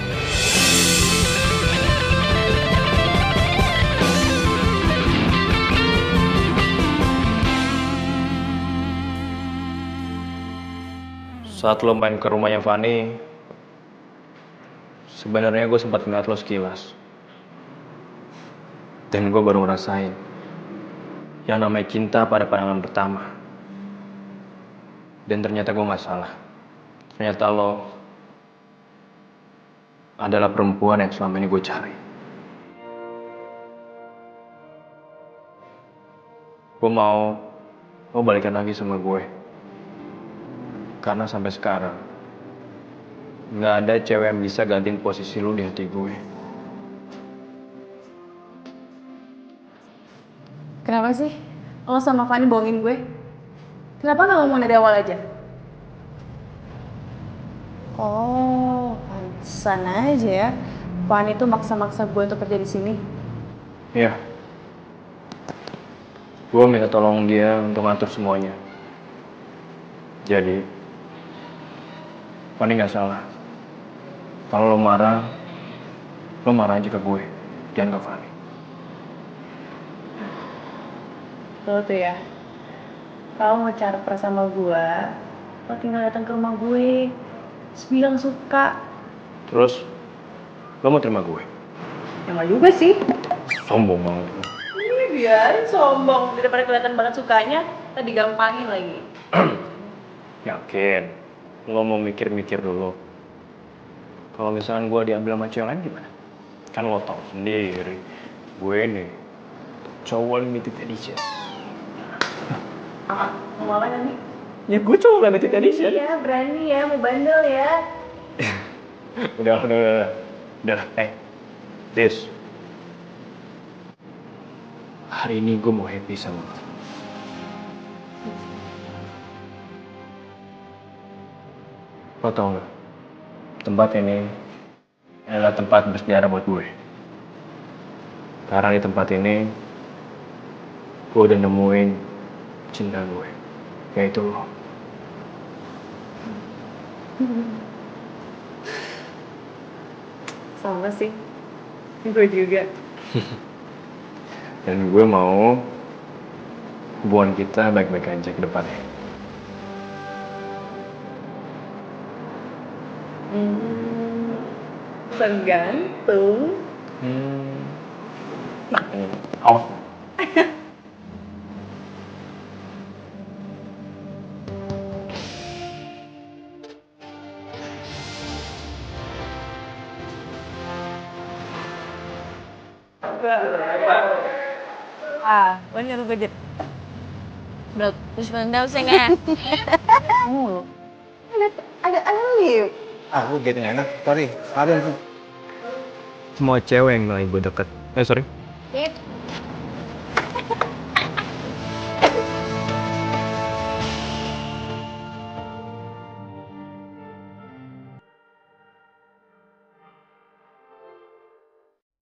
Saat lo main ke rumahnya Fanny, sebenarnya gue sempat ngeliat lo sekilas. Dan gue baru ngerasain yang namanya cinta pada pandangan pertama. Dan ternyata gue gak salah. Ternyata lo adalah perempuan yang selama ini gue cari. Gue mau lo balikan lagi sama gue. Karena sampai sekarang nggak ada cewek yang bisa gantiin posisi lu di hati gue. Kenapa sih? Lo sama Fanny bohongin gue? Kenapa nggak ngomong dari awal aja? Oh, pantesan aja ya. Fanny tuh maksa-maksa gue untuk kerja di sini. Iya. Gue minta tolong dia untuk ngatur semuanya. Jadi, Fanny nggak salah. Kalau lo marah aja ke gue, jangan ke Fanny. Lo tuh ya, kalau mau cara sama gue, lo tinggal datang ke rumah gue, terus bilang suka. Terus, lo mau terima gue? Ya nggak juga sih. Sombong banget. Iya biarin sombong, daripada kelihatan banget sukanya, tadi gampangin lagi. Yakin? Lo mau mikir-mikir dulu. Kalau misalkan gue diambil sama cewek lain gimana? Kan lo tau sendiri, gue nih cowok limited edition. Mau apa nanti? Ya gue cowok limited edition. Iya berani ya, mau bandel ya. Udah. Des. Hari ini gue mau happy sama lo. Lo tau gak? Tempat ini adalah tempat bersejarah buat gue. Karena di tempat ini, gue udah nemuin cinta gue. Yaitu lo. Sama sih, gue juga. Dan gue mau hubungan kita baik-baik aja ke depannya. Tergantung. Oh. Lo nyuruh gue jadi. Bro, terus pandang sih nggak? Ada liu. Aku gitu enak, sorry. Semua cewek yang nilai gue deket. Sorry. Dit,